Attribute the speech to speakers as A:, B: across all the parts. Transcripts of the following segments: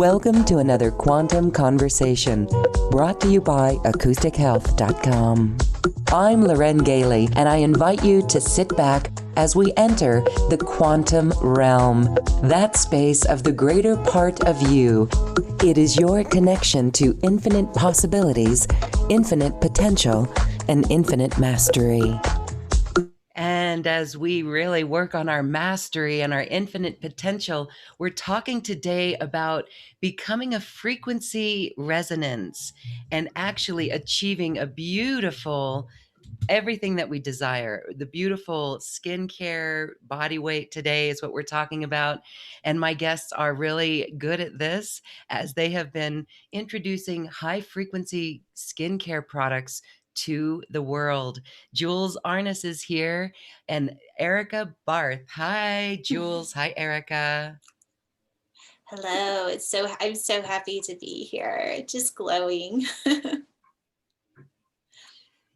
A: Welcome to another Quantum Conversation, brought to you by acoustichealth.com. I'm Loren Gailey, and I invite you to sit back as we enter the quantum realm, that space of the greater part of you. It is your connection to infinite possibilities, infinite potential, and infinite mastery. And as we really work on our mastery and our infinite potential, we're talking today about becoming a frequency resonance and actually achieving a beautiful everything that we desire. The beautiful skincare, body weight today is what we're talking about. And my guests are really good at this, as they have been introducing high frequency skincare products to the world. Jules Arnes is here, and Erica Barth. Hi, Jules. Hi, Erica.
B: Hello. I'm so happy to be here. Just glowing.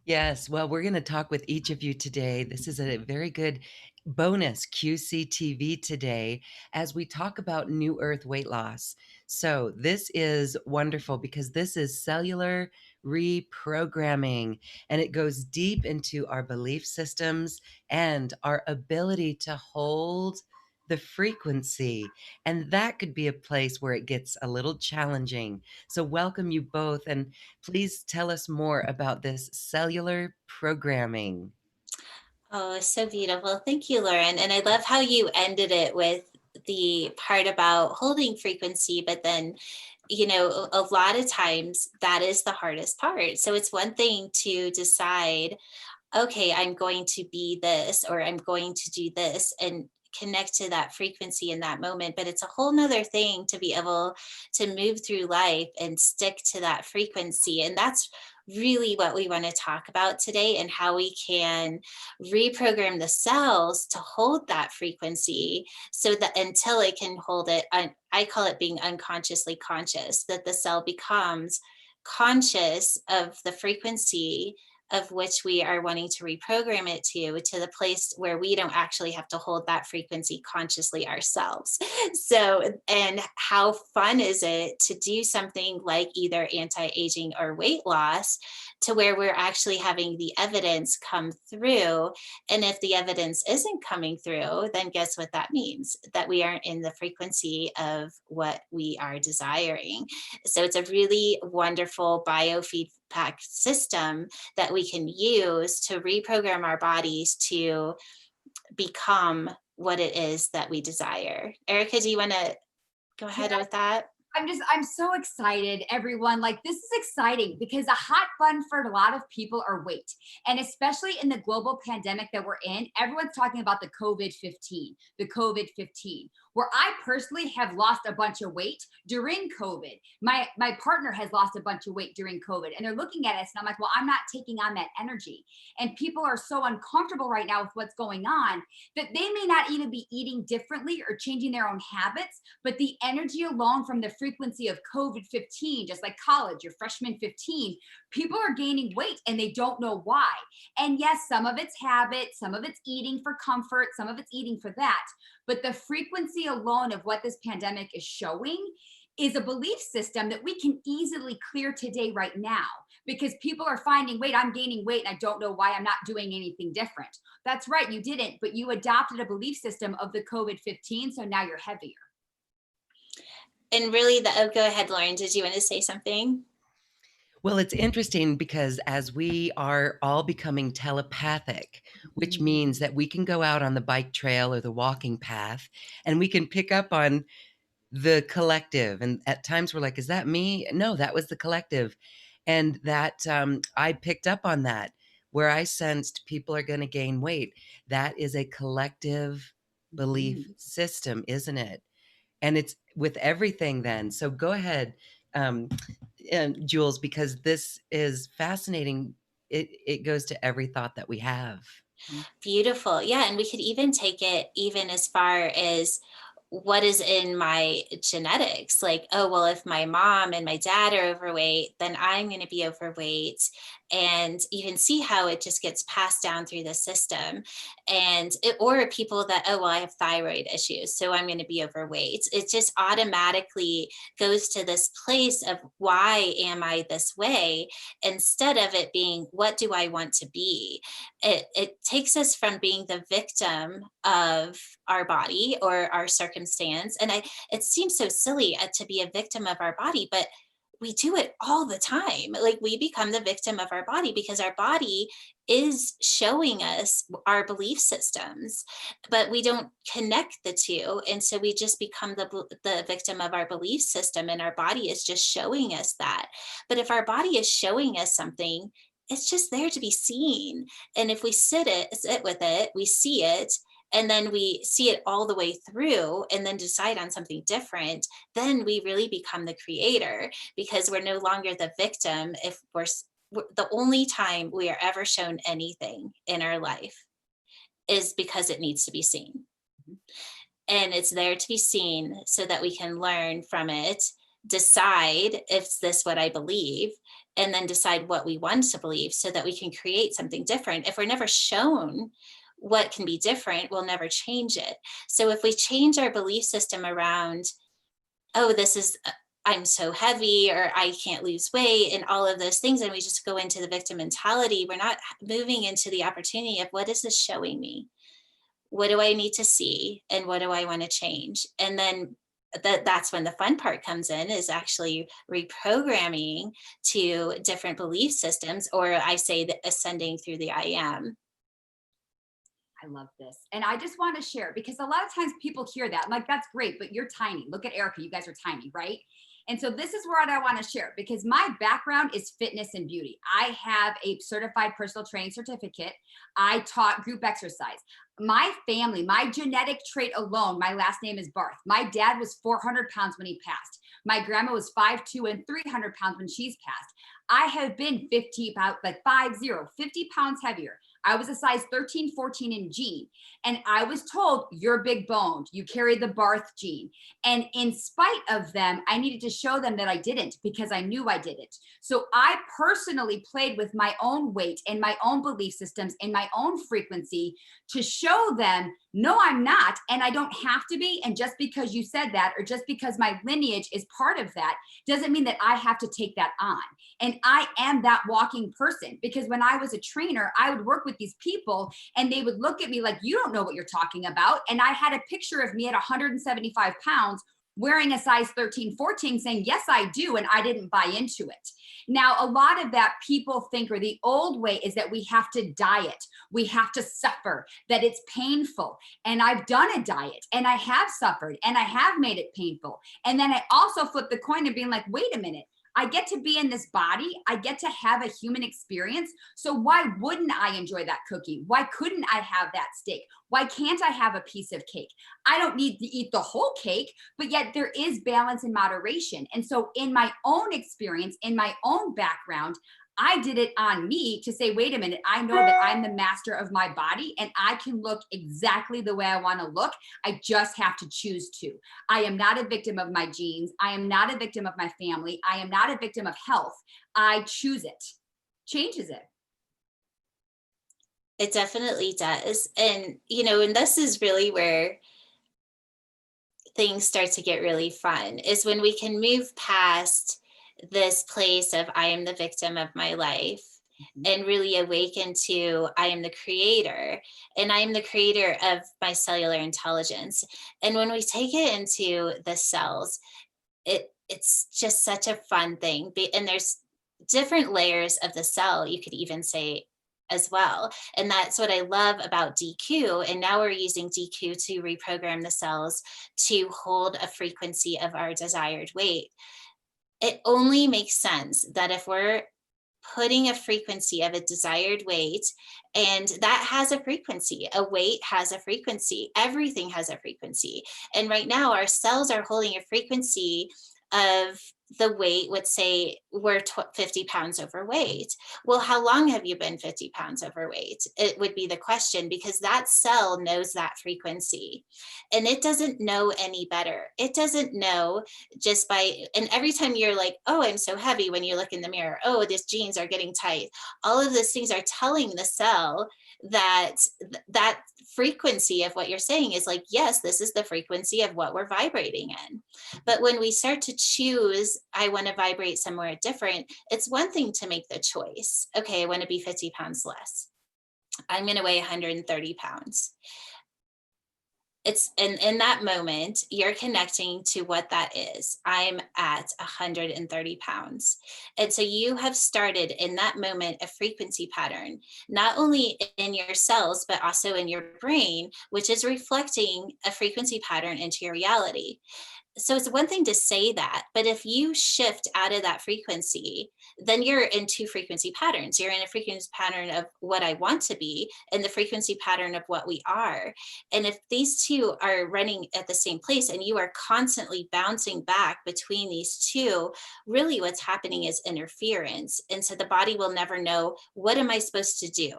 A: Yes, well, we're going to talk with each of you today. This is a very good bonus QCTV today as we talk about New Earth weight loss. So, this is wonderful because this is cellular reprogramming, and it goes deep into our belief systems and our ability to hold the frequency. And that could be a place where it gets a little challenging. So, welcome you both. And please tell us more about this cellular programming.
B: Oh, so beautiful. Thank you, Lauren. And I love how you ended it with the part about holding frequency, but then, a lot of times that is the hardest part. So it's one thing to decide, okay, I'm going to be this, or I'm going to do this, and connect to that frequency in that moment. But it's a whole nother thing to be able to move through life and stick to that frequency. And that's really what we want to talk about today, and how we can reprogram the cells to hold that frequency so that until it can hold it, I call it being unconsciously conscious, that the cell becomes conscious of the frequency of which we are wanting to reprogram it to the place where we don't actually have to hold that frequency consciously ourselves. So, and how fun is it to do something like either anti-aging or weight loss, to where we're actually having the evidence come through? And if the evidence isn't coming through, then guess what that means? That we aren't in the frequency of what we are desiring. So it's a really wonderful biofeedback system that we can use to reprogram our bodies to become what it is that we desire. Erica, do you want to go ahead with that?
C: I'm so excited, everyone. Like, this is exciting because a hot button for a lot of people are weight. And especially in the global pandemic that we're in, everyone's talking about the COVID-15, where I personally have lost a bunch of weight during COVID. My partner has lost a bunch of weight during COVID, and they're looking at us and I'm like, well, I'm not taking on that energy. And people are so uncomfortable right now with what's going on that they may not even be eating differently or changing their own habits, but the energy alone from the frequency of COVID-15, just like college, your freshman 15, people are gaining weight and they don't know why. And yes, some of it's habit, some of it's eating for comfort, some of it's eating for that. But the frequency alone of what this pandemic is showing is a belief system that we can easily clear today, right now, because people are finding, wait, I'm gaining weight and I don't know why, I'm not doing anything different. That's right, you didn't, but you adopted a belief system of the COVID-15, so now you're heavier.
B: And really, go ahead, Lauren. Did you want to say something?
A: Well, it's interesting because as we are all becoming telepathic, which means that we can go out on the bike trail or the walking path and we can pick up on the collective. And at times we're like, is that me? No, that was the collective. And that I picked up on that, where I sensed people are going to gain weight. That is a collective belief system, isn't it? And it's with everything then. So go ahead, Jules, because this is fascinating. It goes to every thought that we have.
B: Beautiful. Yeah. And we could even take it even as far as what is in my genetics. Like, oh, well, if my mom and my dad are overweight, then I'm going to be overweight. And you can see how it just gets passed down through the system. Or people that, oh, well, I have thyroid issues, so I'm going to be overweight. It just automatically goes to this place of, why am I this way? Instead of it being, what do I want to be? It takes us from being the victim of our body or our circumstance. And it seems so silly to be a victim of our body, but we do it all the time. Like, we become the victim of our body because our body is showing us our belief systems, but we don't connect the two. And so we just become the victim of our belief system, and our body is just showing us that. But if our body is showing us something, it's just there to be seen. And if we sit with it, we see it, and then we see it all the way through and then decide on something different, then we really become the creator, because we're no longer the victim. If we're the only time we are ever shown anything in our life is because it needs to be seen. And it's there to be seen so that we can learn from it, decide, is this what I believe? And then decide what we want to believe so that we can create something different. If we're never shown what can be different, we'll never change it. So if we change our belief system around, oh, this is, I'm so heavy, or I can't lose weight, and all of those things, and we just go into the victim mentality, we're not moving into the opportunity of, what is this showing me? What do I need to see? And what do I want to change? And then that's when the fun part comes in, is actually reprogramming to different belief systems, or I say the ascending through the I am.
C: I love this. And I just want to share, because a lot of times people hear that, I'm like, that's great, but you're tiny. Look at Erica, you guys are tiny, right? And so this is what I want to share, because my background is fitness and beauty. I have a certified personal training certificate. I taught group exercise. My family, my genetic trait alone, my last name is Barth. My dad was 400 pounds when he passed. My grandma was 5'2" and 300 pounds when she's passed. I have been 50 pounds heavier. I was a size 13, 14 in gene. And I was told, you're big boned, you carry the Barth gene. And in spite of them, I needed to show them that I didn't, because I knew I did it. So I personally played with my own weight and my own belief systems and my own frequency to show them, no, I'm not, and I don't have to be. And just because you said that, or just because my lineage is part of that, doesn't mean that I have to take that on. And I am that walking person, because when I was a trainer, I would work with these people and they would look at me like, you don't know what you're talking about. And I had a picture of me at 175 pounds wearing a size 13, 14, saying, yes, I do. And I didn't buy into it. Now, a lot of that people think, or the old way is that we have to diet. We have to suffer, that it's painful. And I've done a diet and I have suffered and I have made it painful. And then I also flip the coin of being like, wait a minute, I get to be in this body. I get to have a human experience. So why wouldn't I enjoy that cookie? Why couldn't I have that steak? Why can't I have a piece of cake? I don't need to eat the whole cake, but yet there is balance and moderation. And so in my own experience, in my own background, I did it on me to say, wait a minute, I know that I'm the master of my body and I can look exactly the way I want to look. I just have to choose to. I am not a victim of my genes. I am not a victim of my family. I am not a victim of health. I choose it. Changes it.
B: It definitely does. And, and this is really where things start to get really fun, is when we can move past this place of, I am the victim of my life, and really awaken to, I am the creator, and I am the creator of my cellular intelligence. And when we take it into the cells, it's just such a fun thing. And there's different layers of the cell, you could even say, as well. And that's what I love about DQ. And now we're using DQ to reprogram the cells to hold a frequency of our desired weight. It only makes sense that if we're putting a frequency of a desired weight, and that has a frequency, a weight has a frequency, everything has a frequency. And right now our cells are holding a frequency of the weight would say we're 50 pounds overweight. Well, how long have you been 50 pounds overweight? It would be the question, because that cell knows that frequency, and it doesn't know any better. It doesn't know just by, and every time you're like, oh, I'm so heavy, when you look in the mirror, oh, these jeans are getting tight. All of those things are telling the cell that that frequency of what you're saying is like, yes, this is the frequency of what we're vibrating in. But when we start to choose, I want to vibrate somewhere different, it's one thing to make the choice. Okay, I want to be 50 pounds less. I'm going to weigh 130 pounds. It's in that moment, you're connecting to what that is. I'm at 130 pounds. And so you have started in that moment a frequency pattern, not only in your cells, but also in your brain, which is reflecting a frequency pattern into your reality. So it's one thing to say that, but if you shift out of that frequency, then you're in two frequency patterns. You're in a frequency pattern of what I want to be and the frequency pattern of what we are. And if these two are running at the same place and you are constantly bouncing back between these two, really what's happening is interference. And so the body will never know, what am I supposed to do?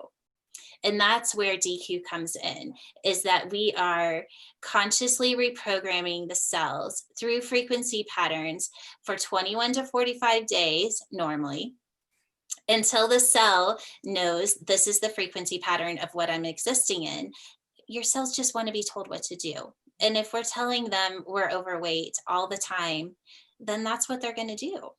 B: And that's where DQ comes in, is that we are consciously reprogramming the cells through frequency patterns for 21 to 45 days normally, until the cell knows this is the frequency pattern of what I'm existing in. Your cells just want to be told what to do. And if we're telling them we're overweight all the time, then that's what they're going to do.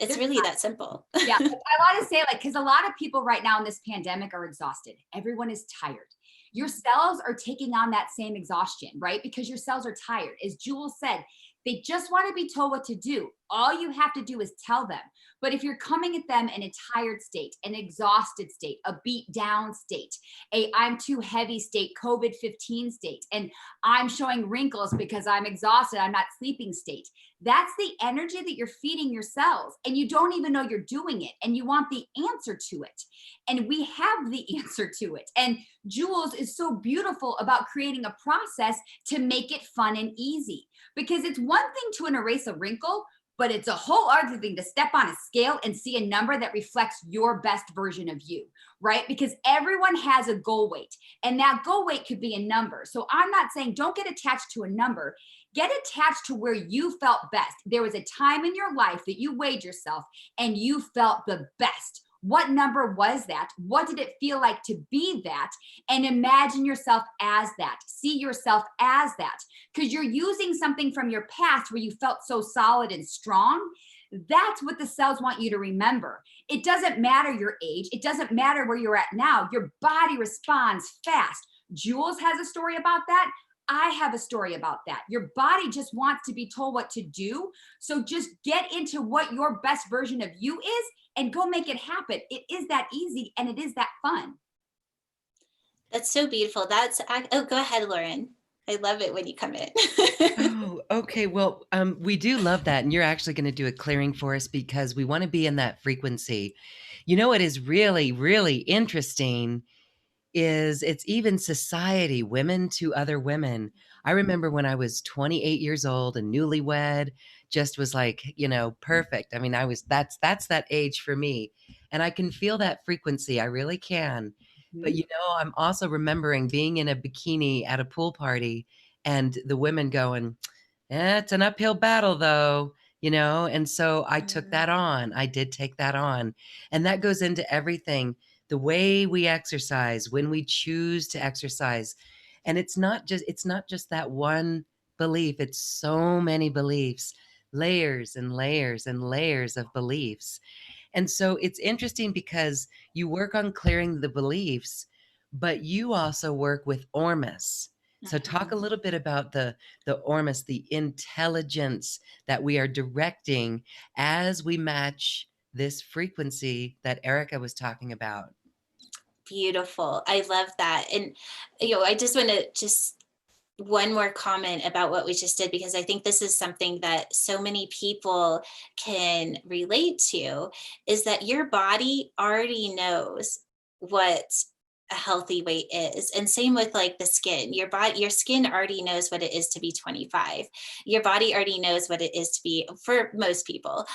B: It's really that simple.
C: Yeah, I want to say, like, because a lot of people right now in this pandemic are exhausted. Everyone is tired. Your cells are taking on that same exhaustion, right? Because your cells are tired. As Jules said, they just want to be told what to do. All you have to do is tell them. But if you're coming at them in a tired state, an exhausted state, a beat down state, a I'm too heavy state, COVID-15 state, and I'm showing wrinkles because I'm exhausted, I'm not sleeping state, that's the energy that you're feeding your cells, and you don't even know you're doing it, and you want the answer to it. And we have the answer to it. And Jules is so beautiful about creating a process to make it fun and easy, because it's one thing to erase a wrinkle, but it's a whole other thing to step on a scale and see a number that reflects your best version of you, right? Because everyone has a goal weight, and that goal weight could be a number. So I'm not saying don't get attached to a number. Get attached to where you felt best. There was a time in your life that you weighed yourself and you felt the best. What number was that? What did it feel like to be that? And imagine yourself as that. See yourself as that. Because you're using something from your past where you felt so solid and strong. That's what the cells want you to remember. It doesn't matter your age. It doesn't matter where you're at now. Your body responds fast. Jules has a story about that. I have a story about that. Your body just wants to be told what to do. So just get into what your best version of you is and go make it happen. It is that easy, and it is that fun.
B: That's so beautiful. Oh, go ahead, Lauren. I love it when you come in.
A: Oh, okay. Well, we do love that. And you're actually going to do a clearing for us because we want to be in that frequency. You know, what is really, really interesting is it's even society, women to other women. I remember when I was 28 years old and newlywed, just was like, perfect. I mean, that's that age for me. And I can feel that frequency. I really can. But, I'm also remembering being in a bikini at a pool party and the women going, it's an uphill battle though, and so I took that on. I did take that on. And that goes into everything. The way we exercise, when we choose to exercise. And it's not just that one belief. It's so many beliefs, layers and layers and layers of beliefs. And so it's interesting because you work on clearing the beliefs, but you also work with ormus. So talk a little bit about the ormus, the intelligence that we are directing as we match this frequency that Erica was talking about.
B: Beautiful. I love that. And, I just want to one more comment about what we just did, because I think this is something that so many people can relate to, is that your body already knows what a healthy weight is. And same with like the skin. Your body, your skin already knows what it is to be 25. Your body already knows what it is to be, for most people,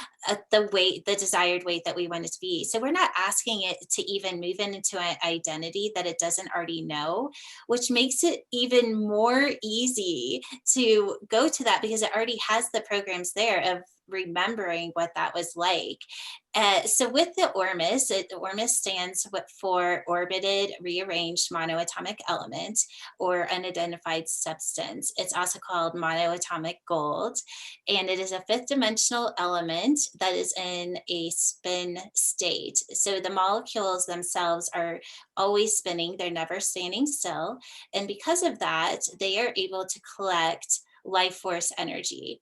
B: the weight, the desired weight that we want it to be. So we're not asking it to even move into an identity that it doesn't already know, which makes it even more easy to go to that, because it already has the programs there of remembering what that was like. So with the ormus, ormus stands for orbited rearranged monoatomic element or unidentified substance. It's also called monoatomic gold, and it is a fifth dimensional element that is in a spin state. So the molecules themselves are always spinning, they're never standing still. And because of that, they are able to collect life force energy.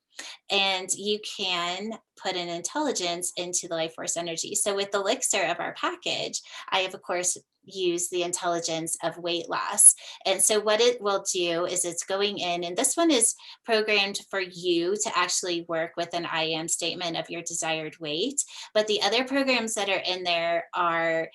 B: And you can put an intelligence into the life force energy. So with the elixir of our package, I have, of course, used the intelligence of weight loss. And so what it will do is it's going in, and this one is programmed for you to actually work with an I am statement of your desired weight. But the other programs that are in there are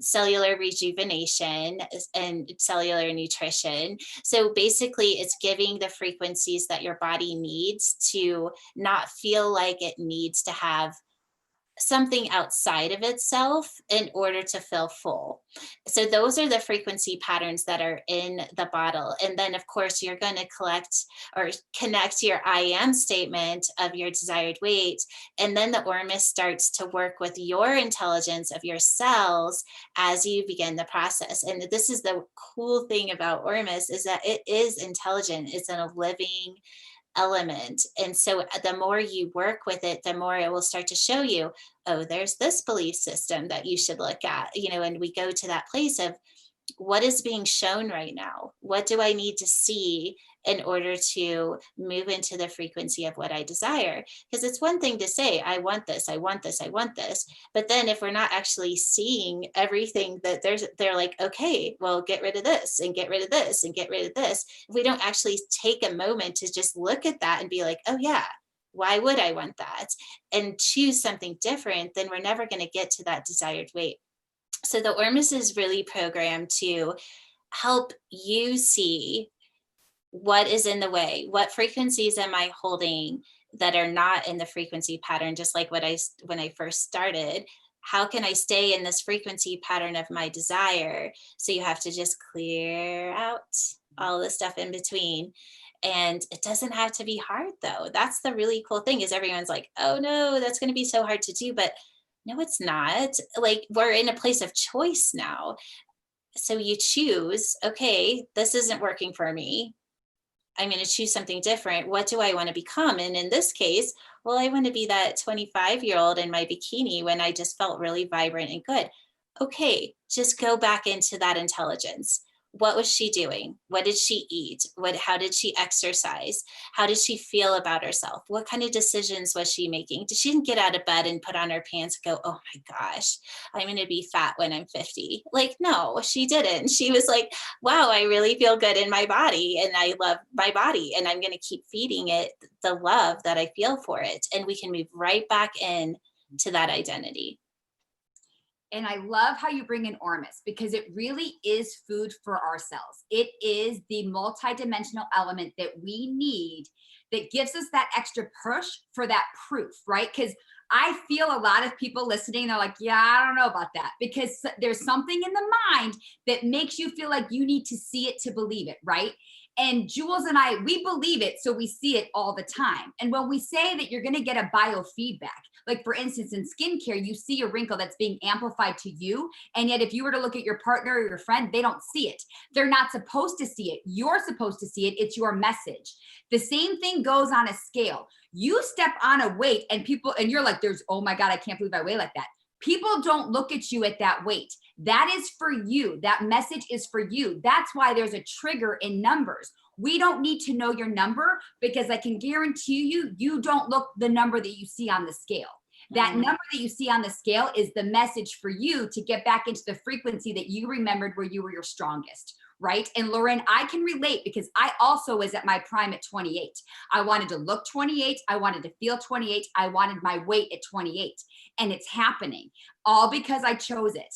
B: cellular rejuvenation and cellular nutrition. So basically it's giving the frequencies that your body needs to not feel like it needs to have something outside of itself in order to feel full. So those are the frequency patterns that are in the bottle. And then of course you're going to collect or connect your I am statement of your desired weight. And then the ormus starts to work with your intelligence of your cells as you begin the process. And this is the cool thing about ormus, is that it is intelligent. It's a living element. And so the more you work with it, the more it will start to show you, oh, there's this belief system that you should look at, and we go to that place of what is being shown right now? What do I need to see in order to move into the frequency of what I desire? Because it's one thing to say, I want this, I want this, I want this. But then if we're not actually seeing everything that they're like, okay, well, get rid of this and get rid of this and get rid of this. If we don't actually take a moment to just look at that and be like, oh yeah, why would I want that? And choose something different, then we're never going to get to that desired weight. So the ormus is really programmed to help you see what is in the way, what frequencies am I holding that are not in the frequency pattern, just like when I first started. How can I stay in this frequency pattern of my desire? So you have to just clear out all the stuff in between. And it doesn't have to be hard though. That's the really cool thing, is everyone's like, oh no, that's going to be so hard to do. But no, it's not. Like, we're in a place of choice now. So you choose, okay, this isn't working for me. I'm going to choose something different. What do I want to become? And in this case, well, I want to be that 25-year-old in my bikini when I just felt really vibrant and good. Okay, just go back into that intelligence. What was she doing? What did she eat? How did she exercise? How did she feel about herself? What kind of decisions was she making? She didn't get out of bed and put on her pants and go, oh my gosh, I'm going to be fat when I'm 50. Like, no, she didn't. She was like, wow, I really feel good in my body and I love my body, and I'm going to keep feeding it the love that I feel for it. And we can move right back in to that identity.
C: And I love how you bring in ormus, because it really is food for our cells. It is the multidimensional element that we need that gives us that extra push for that proof, right? Because I feel a lot of people listening, they're like, yeah, I don't know about that, because there's something in the mind that makes you feel like you need to see it to believe it, right? And Jules and I, we believe it, so we see it all the time. And when we say that you're going to get a biofeedback, like for instance, in skincare, you see a wrinkle that's being amplified to you. And yet if you were to look at your partner or your friend, they don't see it. They're not supposed to see it. You're supposed to see it. It's your message. The same thing goes on a scale. You step on a weight and you're like, oh my God, I can't believe I weigh like that. People don't look at you at that weight. That is for you. That message is for you. That's why there's a trigger in numbers. We don't need to know your number, because I can guarantee you, you don't look the number that you see on the scale. That number that you see on the scale is the message for you to get back into the frequency that you remembered where you were your strongest, right? And Lauren, I can relate, because I also was at my prime at 28. I wanted to look 28. I wanted to feel 28. I wanted my weight at 28. And it's happening all because I chose it.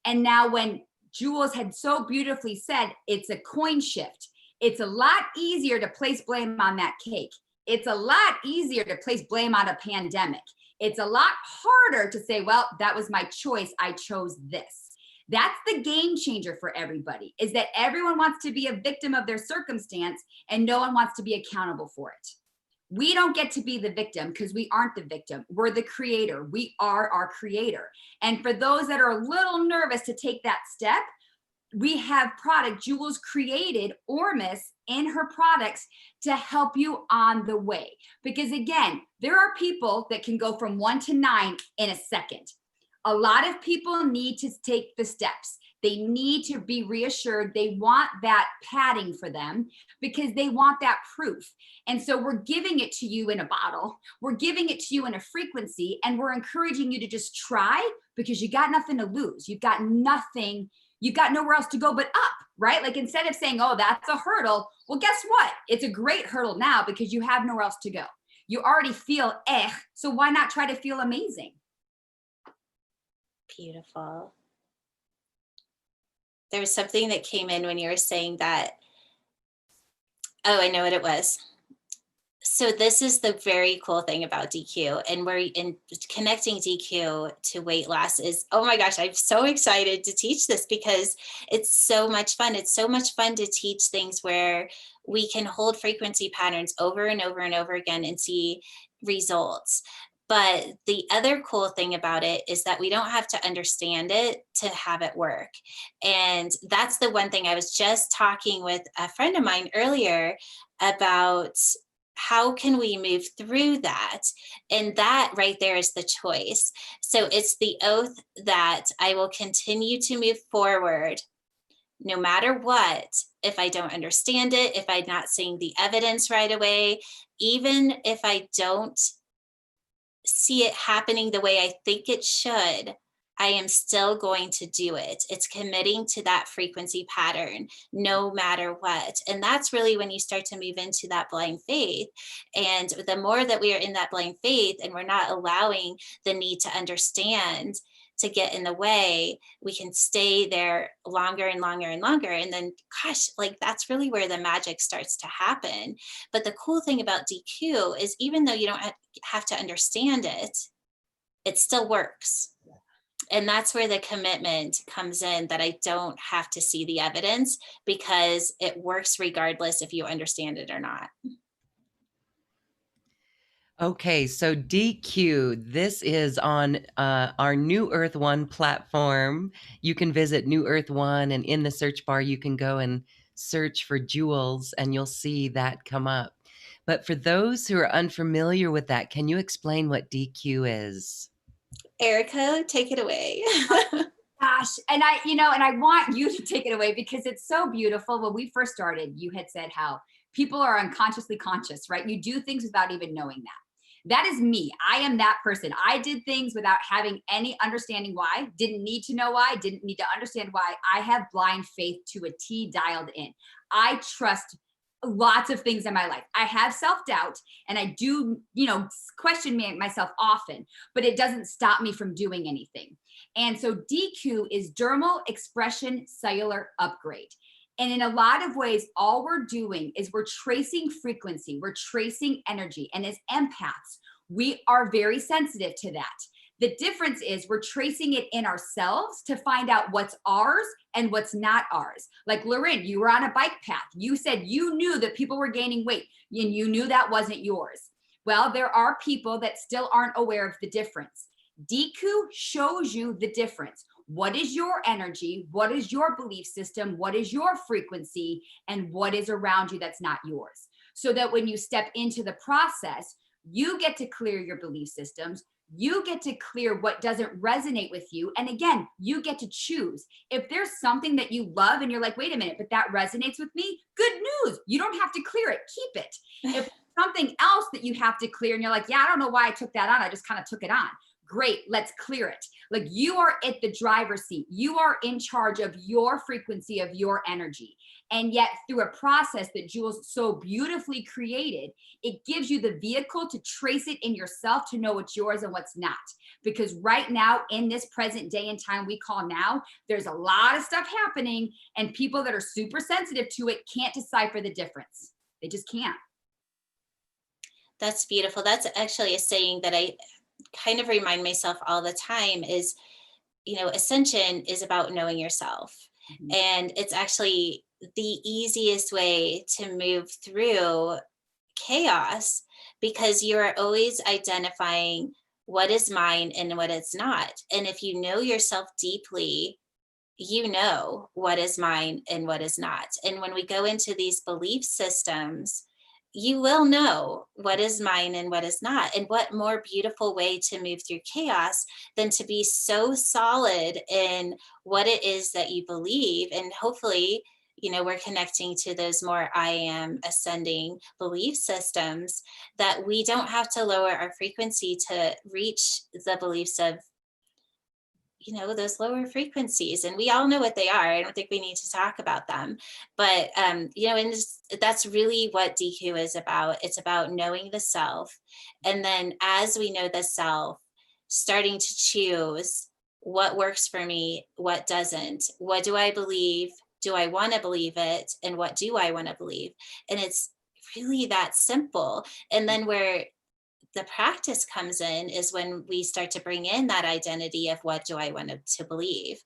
C: And now when Jules had so beautifully said, it's a coin shift. It's a lot easier to place blame on that cake. It's a lot easier to place blame on a pandemic. It's a lot harder to say, well, that was my choice. I chose this. That's the game changer for everybody, is that everyone wants to be a victim of their circumstance and no one wants to be accountable for it. We don't get to be the victim because we aren't the victim. We're the creator. We are our creator. And for those that are a little nervous to take that step, we have product. Jules created Ormus in her products to help you on the way. Because again, there are people that can go from 1 to 9 in a second. A lot of people need to take the steps. They need to be reassured. They want that padding for them because they want that proof. And so we're giving it to you in a bottle. We're giving it to you in a frequency, and we're encouraging you to just try because you got nothing to lose. You've got nothing. You've got nowhere else to go but up, right? Like instead of saying, oh, that's a hurdle. Well, guess what? It's a great hurdle now because you have nowhere else to go. You already feel so why not try to feel amazing?
B: Beautiful. There was something that came in when you were saying that. Oh, I know what it was. So this is the very cool thing about DQ, and we're in connecting DQ to weight loss is, oh my gosh, I'm so excited to teach this because it's so much fun. It's so much fun to teach things where we can hold frequency patterns over and over and over again and see results. But the other cool thing about it is that we don't have to understand it to have it work. And that's the one thing I was just talking with a friend of mine earlier about. How can we move through that? And that right there is the choice. So it's the oath that I will continue to move forward no matter what. If I don't understand it, if I'm not seeing the evidence right away, even if I don't see it happening the way I think it should, I am still going to do it. It's committing to that frequency pattern no matter what. And that's really when you start to move into that blind faith. And the more that we are in that blind faith and we're not allowing the need to understand to get in the way, we can stay there longer and longer and longer. And then, gosh, like that's really where the magic starts to happen. But the cool thing about DQ is even though you don't have to understand it, it still works. And that's where the commitment comes in, that I don't have to see the evidence because it works regardless if you understand it or not.
A: Okay, so DQ, this is on our New Earth One platform. You can visit New Earth One, and in the search bar, you can go and search for Jules, and you'll see that come up. But for those who are unfamiliar with that, can you explain what DQ is?
B: Erica, take it away.
C: Gosh, and I want you to take it away because it's so beautiful. When we first started, you had said how people are unconsciously conscious, right? You do things without even knowing that. That is me. I am that person. I did things without having any understanding why, didn't need to know why, didn't need to understand why. I have blind faith to a T dialed in. I trust lots of things in my life. I have self-doubt and I do, question myself often, but it doesn't stop me from doing anything. And so DQ is dermal expression cellular upgrade. And in a lot of ways, all we're doing is we're tracing frequency, we're tracing energy. And as empaths, we are very sensitive to that. The difference is we're tracing it in ourselves to find out what's ours and what's not ours. Like Lauren, you were on a bike path. You said you knew that people were gaining weight and you knew that wasn't yours. Well, there are people that still aren't aware of the difference. DQ shows you the difference. What is your energy? What is your belief system? What is your frequency? And what is around you that's not yours? So that when you step into the process, you get to clear your belief systems. You get to clear what doesn't resonate with you. And again, you get to choose. If there's something that you love and you're like, wait a minute, but that resonates with me, good news. You don't have to clear it. Keep it. If something else that you have to clear and you're like, yeah, I don't know why I took that on. I just kind of took it on. Great, let's clear it. Like, you are at the driver's seat. You are in charge of your frequency, of your energy. And yet, through a process that Jules so beautifully created, it gives you the vehicle to trace it in yourself to know what's yours and what's not. Because right now, in this present day and time we call now, there's a lot of stuff happening, and people that are super sensitive to it can't decipher the difference. They just can't.
B: That's beautiful. That's actually a saying that I kind of remind myself all the time is, ascension is about knowing yourself.
C: Mhm.
B: And it's actually the easiest way to move through chaos, because you are always identifying what is mine and what is not. And if you know yourself deeply, you know what is mine and what is not. And when we go into these belief systems, you will know what is mine and what is not. And what more beautiful way to move through chaos than to be so solid in what it is that you believe. And hopefully, we're connecting to those more I am ascending belief systems, that we don't have to lower our frequency to reach the beliefs of those lower frequencies. And we all know what they are. I don't think we need to talk about them, but and that's really what DQ is about. It's about knowing the self, and then as we know the self, starting to choose what works for me, what doesn't. What do I believe? Do I want to believe it? And what do I want to believe? And it's really that simple. And then where the practice comes in is when we start to bring in that identity of what do I want to believe.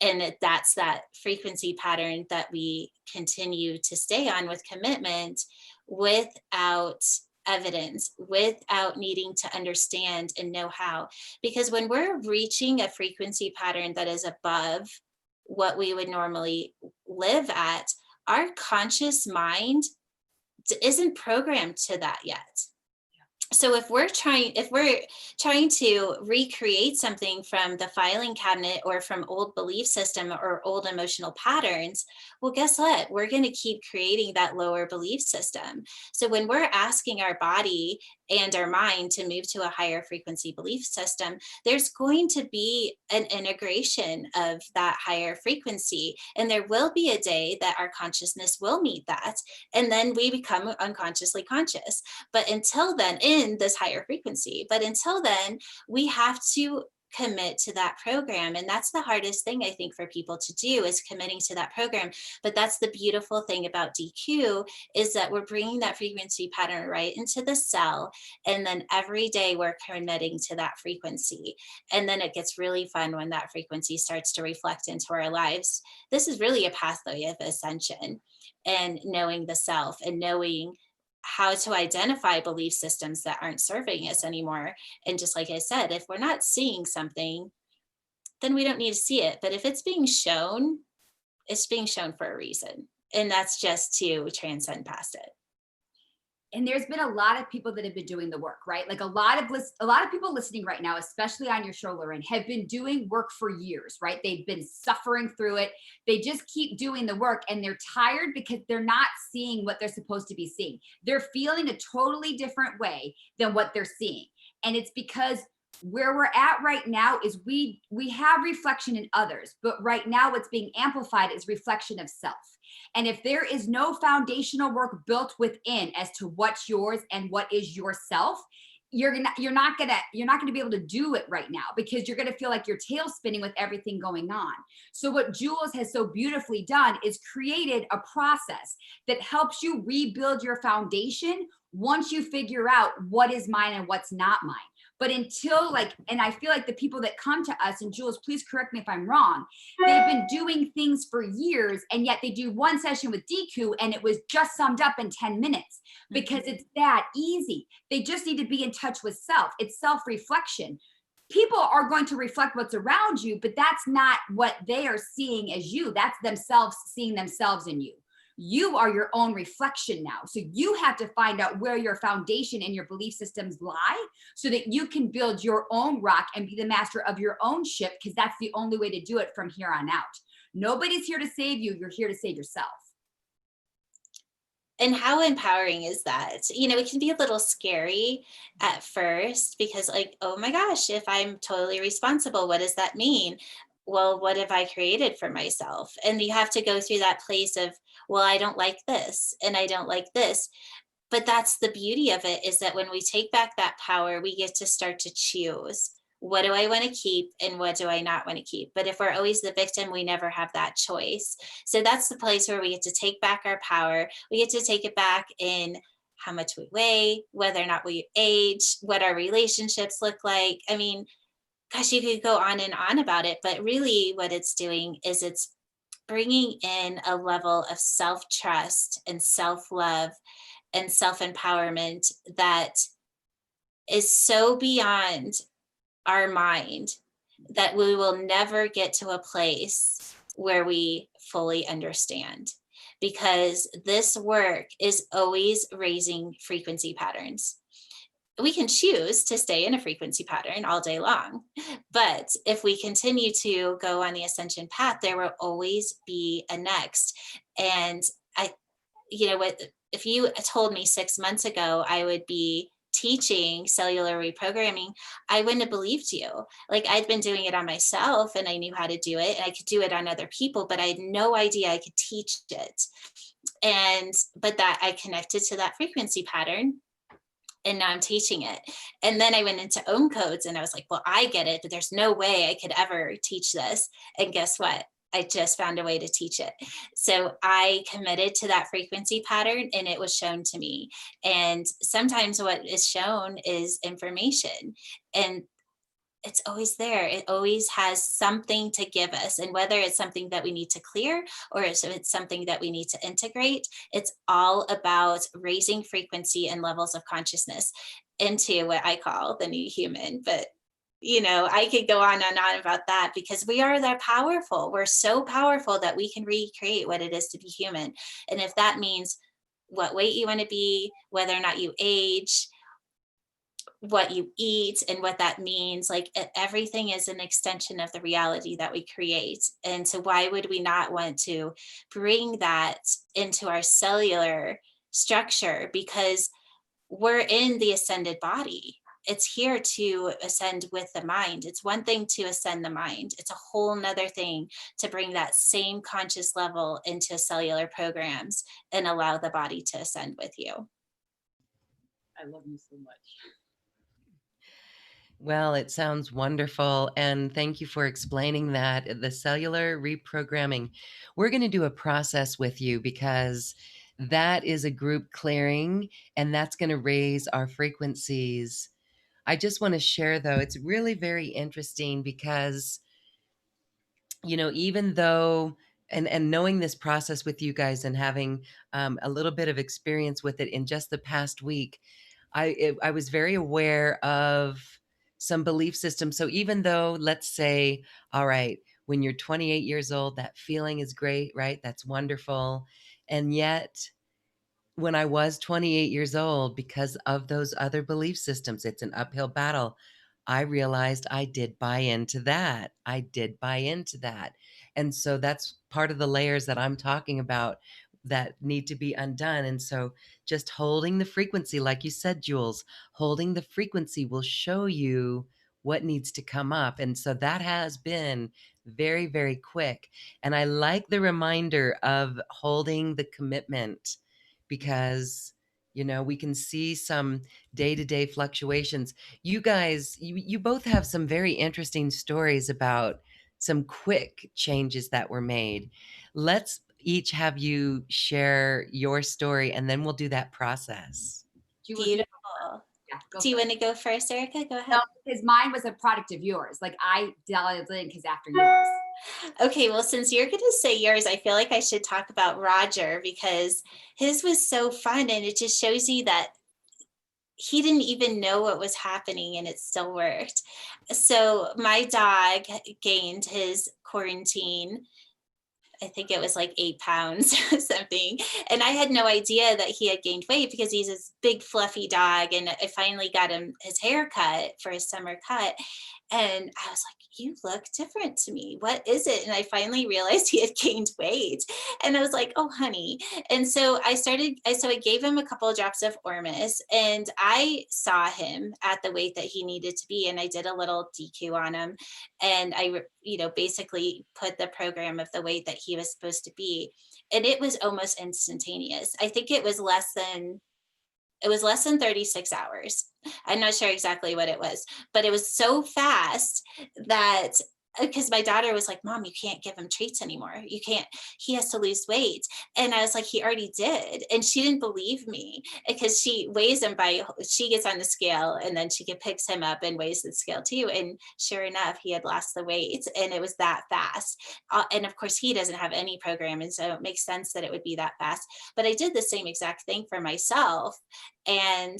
B: And that's that frequency pattern that we continue to stay on with commitment, without evidence, without needing to understand and know how. Because when we're reaching a frequency pattern that is above what we would normally live at, our conscious mind isn't programmed to that yet. So if we're trying to recreate something from the filing cabinet or from old belief system or old emotional patterns, well, guess what? We're going to keep creating that lower belief system. So when we're asking our body and our mind to move to a higher frequency belief system, there's going to be an integration of that higher frequency. And there will be a day that our consciousness will meet that. And then we become unconsciously conscious. But until then, in this higher frequency, but until then, we have to commit to that program. And that's the hardest thing, I think, for people to do, is committing to that program. But that's the beautiful thing about DQ, is that we're bringing that frequency pattern right into the cell. And then every day we're committing to that frequency. And then it gets really fun when that frequency starts to reflect into our lives. This is really a pathway of ascension, and knowing the self and knowing how to identify belief systems that aren't serving us anymore. And just like I said, if we're not seeing something, then we don't need to see it. But if it's being shown, it's being shown for a reason. And that's just to transcend past it.
C: And there's been a lot of people that have been doing the work, right? Like a lot of people listening right now, especially on your show, Lauren, have been doing work for years, right? They've been suffering through it. They just keep doing the work, and they're tired because they're not seeing what they're supposed to be seeing. They're feeling a totally different way than what they're seeing. And it's because where we're at right now is we have reflection in others, but right now what's being amplified is reflection of self. And if there is no foundational work built within as to what's yours and what is yourself, you're not gonna be able to do it right now, because you're gonna feel like your tail spinning with everything going on. So what Jules has so beautifully done is created a process that helps you rebuild your foundation once you figure out what is mine and what's not mine. But until and I feel like the people that come to us, and Jules, please correct me if I'm wrong, they've been doing things for years, and yet they do one session with DQ and it was just summed up in 10 minutes because it's that easy. They just need to be in touch with self. It's self-reflection. People are going to reflect what's around you, but that's not what they are seeing as you. That's themselves seeing themselves in you. You are your own reflection now. So you have to find out where your foundation and your belief systems lie so that you can build your own rock and be the master of your own ship, because that's the only way to do it from here on out. Nobody's here to save you. You're here to save yourself.
B: And how empowering is that? You know, it can be a little scary at first because, like, oh my gosh, if I'm totally responsible, what does that mean? Well, what have I created for myself? And you have to go through that place of, well, I don't like this and I don't like this. But that's the beauty of it, is that when we take back that power, we get to start to choose. What do I want to keep and what do I not want to keep? But if we're always the victim, we never have that choice. So that's the place where we get to take back our power. We get to take it back in how much we weigh, whether or not we age, what our relationships look like. I mean, gosh, you could go on and on about it, but really what it's doing is it's bringing in a level of self trust and self love and self empowerment that is so beyond our mind that we will never get to a place where we fully understand, because this work is always raising frequency patterns. We can choose to stay in a frequency pattern all day long, but if we continue to go on the ascension path, there will always be a next. And I, you know what, if you told me 6 months ago I would be teaching cellular reprogramming, I wouldn't have believed you. Like, I'd been doing it on myself and I knew how to do it and I could do it on other people, but I had no idea I could teach it. And but that I connected to that frequency pattern, and now I'm teaching it. And then I went into own codes and I was like, well, I get it, but there's no way I could ever teach this. And guess what? I just found a way to teach it. So I committed to that frequency pattern and it was shown to me. And sometimes what is shown is information, and it's always there. It always has something to give us. And whether it's something that we need to clear or if it's something that we need to integrate, it's all about raising frequency and levels of consciousness into what I call the new human. But you know, I could go on and on about that because we are that powerful. We're so powerful that we can recreate what it is to be human. And if that means what weight you want to be, whether or not you age, what you eat, and what that means, like everything is an extension of the reality that we create. And so why would we not want to bring that into our cellular structure? Because we're in the ascended body. It's here to ascend with the mind. It's one thing to ascend the mind. It's a whole nother thing to bring that same conscious level into cellular programs and allow the body to ascend with you.
C: I love you so much.
A: Well, it sounds wonderful. And thank you for explaining that. The cellular reprogramming. We're going to do a process with you because that is a group clearing and that's going to raise our frequencies. I just want to share, though, it's really very interesting because, you know, even though, and knowing this process with you guys and having a little bit of experience with it in just the past week, I was very aware of some belief systems. So even though, let's say, all right, when you're 28 years old, that feeling is great, right? That's wonderful. And yet, when I was 28 years old, because of those other belief systems, it's an uphill battle. I realized I did buy into that. I did buy into that. And so that's part of the layers that I'm talking about that need to be undone. And so just holding the frequency, like you said, Jules, holding the frequency will show you what needs to come up. And so that has been very, very quick. And I like the reminder of holding the commitment because, you know, we can see some day-to-day fluctuations. You guys, you both have some very interesting stories about some quick changes that were made. Let's each have you share your story and then we'll do that process.
B: Beautiful.
C: Yeah,
B: Do you want to go first, Erica? Go ahead.
C: No, because mine was a product of yours. Like I dialed in because after yours.
B: Okay, well, since you're going to say yours, I feel like I should talk about Roger because his was so fun and it just shows you that he didn't even know what was happening and it still worked. So my dog gained his quarantine, I think it was like 8 pounds or something. And I had no idea that he had gained weight because he's this big fluffy dog. And I finally got him his hair cut for his summer cut. And I was like, you look different to me. What is it? And I finally realized he had gained weight. And I was like, oh, honey. And so I gave him a couple of drops of Ormus, and I saw him at the weight that he needed to be. And I did a little DQ on him. And I, basically put the program of the weight that he was supposed to be. And it was almost instantaneous. I think it was less than 36 hours. I'm not sure exactly what it was, but it was so fast that, because my daughter was like, Mom, you can't give him treats anymore. You can't, he has to lose weight. And I was like, he already did. And she didn't believe me, because she weighs him she gets on the scale, and then she picks him up and weighs the scale too. And sure enough, he had lost the weight, and it was that fast. And of course, he doesn't have any program. And so it makes sense that it would be that fast. But I did the same exact thing for myself. And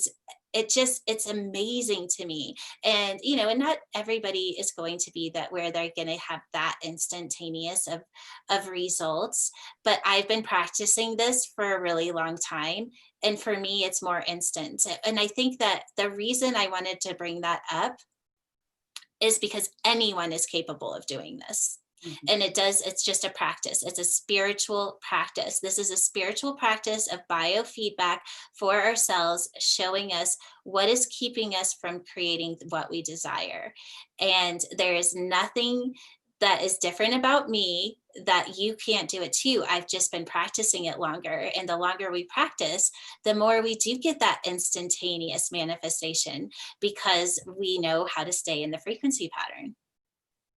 B: it's amazing to me. And, and not everybody is going to be that where they're going to have that instantaneous of results. But I've been practicing this for a really long time. And for me, it's more instant. And I think that the reason I wanted to bring that up is because anyone is capable of doing this. And it's just a practice. It's a spiritual practice. This is a spiritual practice of biofeedback for ourselves, showing us what is keeping us from creating what we desire. And there is nothing that is different about me that you can't do it too. I've just been practicing it longer. And the longer we practice, the more we do get that instantaneous manifestation, because we know how to stay in the frequency pattern.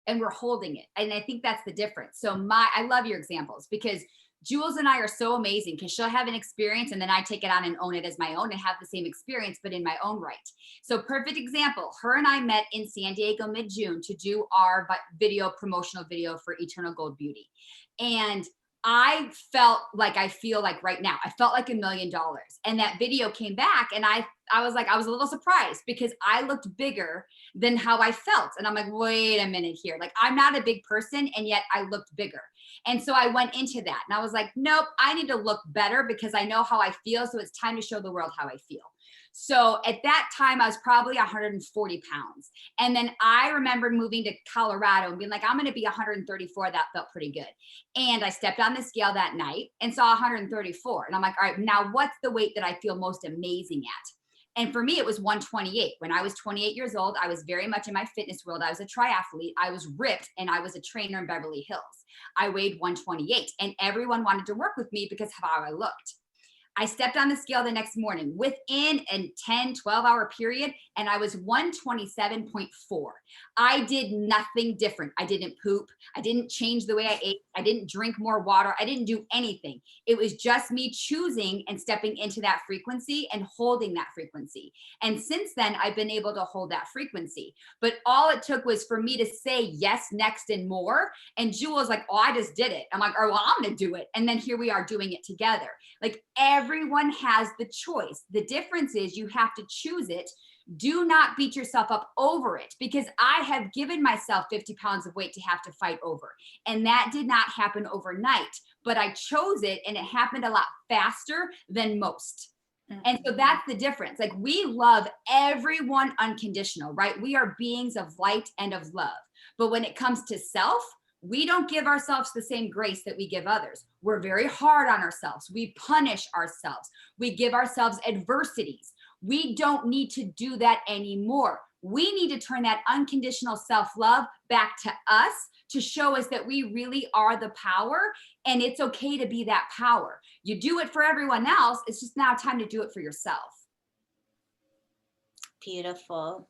C: And we're holding it. And I think that's the difference. So I love your examples, because Jules and I are so amazing, because she'll have an experience and then I take it on and own it as my own and have the same experience, but in my own right. So perfect example, her and I met in San Diego mid-June to do our promotional video for Eternal Gold Beauty. And I felt like I feel like right now, I felt like $1 million. And that video came back, and I was a little surprised, because I looked bigger than how I felt. And I'm like, wait a minute here. Like, I'm not a big person, and yet I looked bigger. And so I went into that, and I was like, nope, I need to look better, because I know how I feel. So it's time to show the world how I feel. So at that time, I was probably 140 pounds. And then I remember moving to Colorado and being like, I'm going to be 134. That felt pretty good. And I stepped on the scale that night and saw 134. And I'm like, all right, now what's the weight that I feel most amazing at? And for me, it was 128. When I was 28 years old, I was very much in my fitness world. I was a triathlete. I was ripped, and I was a trainer in Beverly Hills. I weighed 128, and everyone wanted to work with me because of how I looked. I stepped on the scale the next morning within a 10, 12-hour period, and I was 127.4. I did nothing different. I didn't poop. I didn't change the way I ate. I didn't drink more water. I didn't do anything. It was just me choosing and stepping into that frequency and holding that frequency. And since then, I've been able to hold that frequency. But all it took was for me to say yes, next, and more. And Jewel was like, oh, I just did it. I'm like, oh, well, I'm going to do it. And then here we are doing it together. Like, everyone has the choice. The difference is you have to choose it. Do not beat yourself up over it, because I have given myself 50 pounds of weight to have to fight over. And that did not happen overnight, but I chose it, and it happened a lot faster than most. And so that's the difference. Like, we love everyone unconditional, right? We are beings of light and of love. But when it comes to self, we don't give ourselves the same grace that we give others. We're very hard on ourselves. We punish ourselves. We give ourselves adversities. We don't need to do that anymore. We need to turn that unconditional self-love back to us, to show us that we really are the power, and it's okay to be that power. You do it for everyone else. It's just now time to do it for yourself.
B: Beautiful.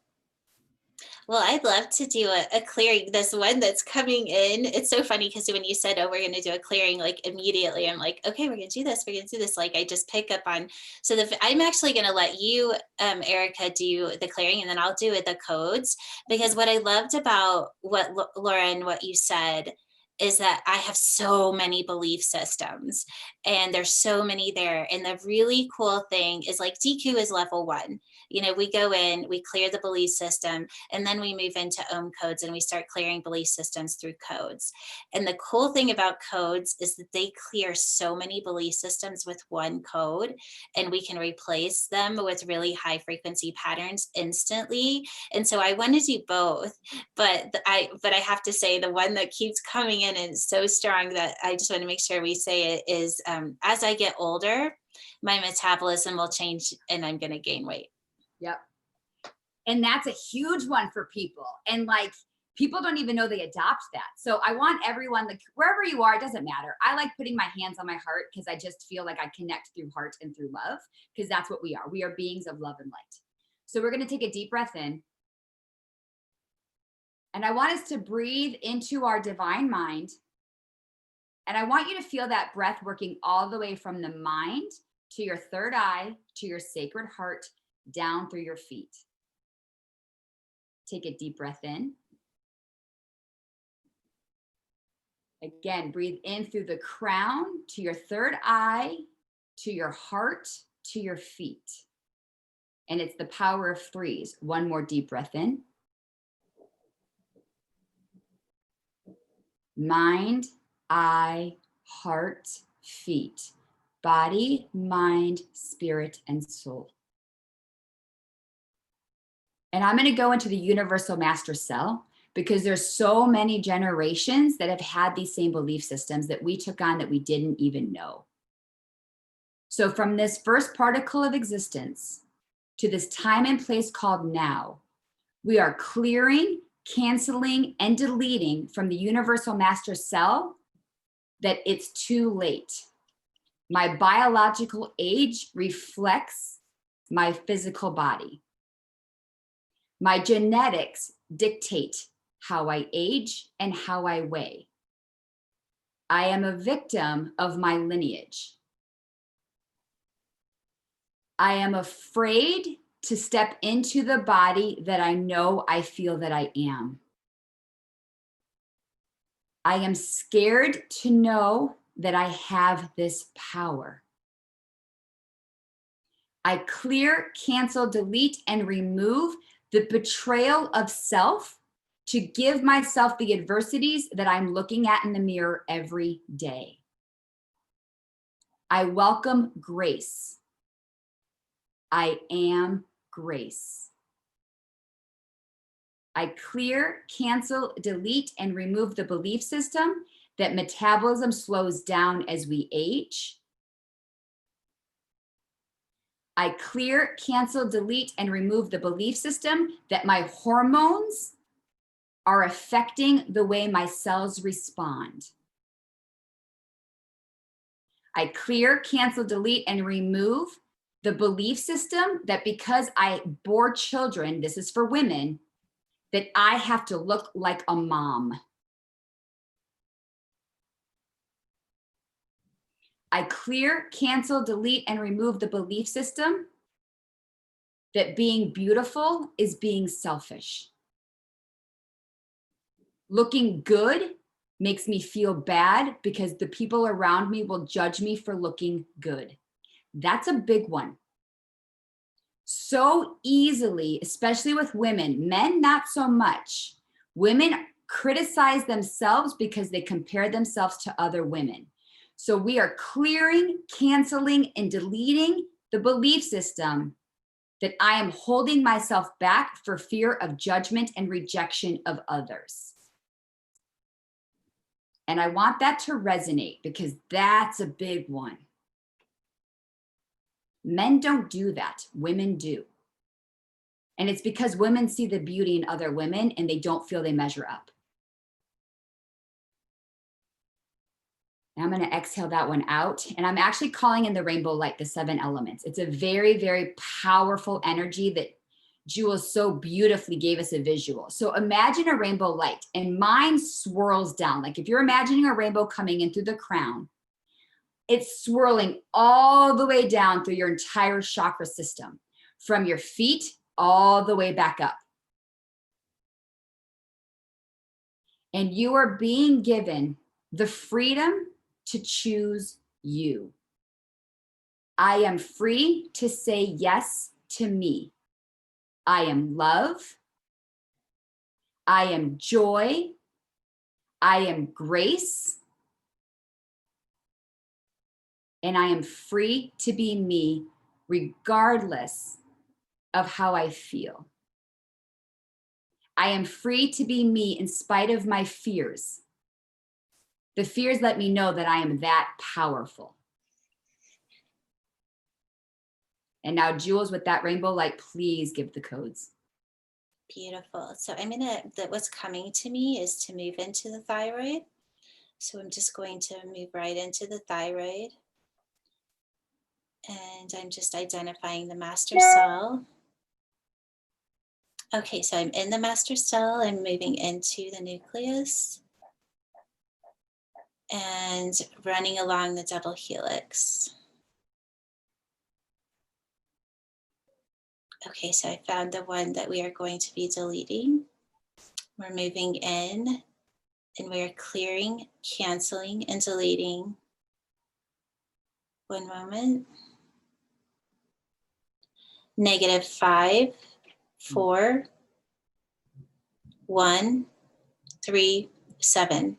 B: Well, I'd love to do a clearing. This one that's coming in, it's so funny, because when you said, oh, we're going to do a clearing, like immediately I'm like, okay, we're going to do this. We're going to do this. Like, I just pick up on, so I'm actually going to let you, Erica, do the clearing, and then I'll do the codes, because what I loved about what Lauren, what you said is that I have so many belief systems, and there's so many there. And the really cool thing is, like, DQ is level 1. You know, we go in, we clear the belief system, and then we move into ohm codes and we start clearing belief systems through codes. And the cool thing about codes is that they clear so many belief systems with one code, and we can replace them with really high frequency patterns instantly. And so I want to do both, but I have to say, the one that keeps coming in and so strong that I just want to make sure we say it is, as I get older, my metabolism will change and I'm going to gain weight.
C: Yep. And that's a huge one for people. And like, people don't even know they adopt that. So I want everyone, like, wherever you are, it doesn't matter. I like putting my hands on my heart because I just feel like I connect through heart and through love, because that's what we are. We are beings of love and light. So we're going to take a deep breath in. And I want us to breathe into our divine mind. And I want you to feel that breath working all the way from the mind to your third eye, to your sacred heart, down through your feet. Take a deep breath in. Again, breathe in through the crown to your third eye, to your heart, to your feet. And it's the power of 3s. One more deep breath in. Mind, eye, heart, feet, body, mind, spirit, and soul. And I'm going to go into the universal master cell, because there's so many generations that have had these same belief systems that we took on that we didn't even know. So from this first particle of existence to this time and place called now, we are clearing, canceling, and deleting from the universal master cell that it's too late. My biological age reflects my physical body. My genetics dictate how I age and how I weigh. I am a victim of my lineage. I am afraid to step into the body that I know I feel that I am. I am scared to know that I have this power. I clear, cancel, delete, and remove the betrayal of self to give myself the adversities that I'm looking at in the mirror every day. I welcome grace. I am grace. I clear, cancel, delete, and remove the belief system that metabolism slows down as we age. I clear, cancel, delete, and remove the belief system that my hormones are affecting the way my cells respond. I clear, cancel, delete, and remove the belief system that because I bore children, this is for women, that I have to look like a mom. I clear, cancel, delete, and remove the belief system that being beautiful is being selfish. Looking good makes me feel bad because the people around me will judge me for looking good. That's a big one. So easily, especially with women, men not so much. Women criticize themselves because they compare themselves to other women. So we are clearing, canceling, and deleting the belief system that I am holding myself back for fear of judgment and rejection of others. And I want that to resonate because that's a big one. Men don't do that, women do. And it's because women see the beauty in other women and they don't feel they measure up. Now I'm going to exhale that one out. And I'm actually calling in the rainbow light, the 7 elements. It's a very, very powerful energy that Jules so beautifully gave us a visual. So imagine a rainbow light and mine swirls down. Like if you're imagining a rainbow coming in through the crown, it's swirling all the way down through your entire chakra system, from your feet all the way back up. And you are being given the freedom to choose you. I am free to say yes to me. I am love. I am joy. I am grace. And I am free to be me regardless of how I feel. I am free to be me in spite of my fears. The fears let me know that I am that powerful. And now, Jules, with that rainbow light, please give the codes.
B: Beautiful. So what's coming to me is to move into the thyroid. So I'm just going to move right into the thyroid. And I'm just identifying the master cell. Okay, so I'm in the master cell. I'm moving into the nucleus and running along the double helix. Okay, so I found the one that we are going to be deleting. We're moving in and we're clearing, canceling, and deleting. One moment. -5, 4, 1, 3, 7.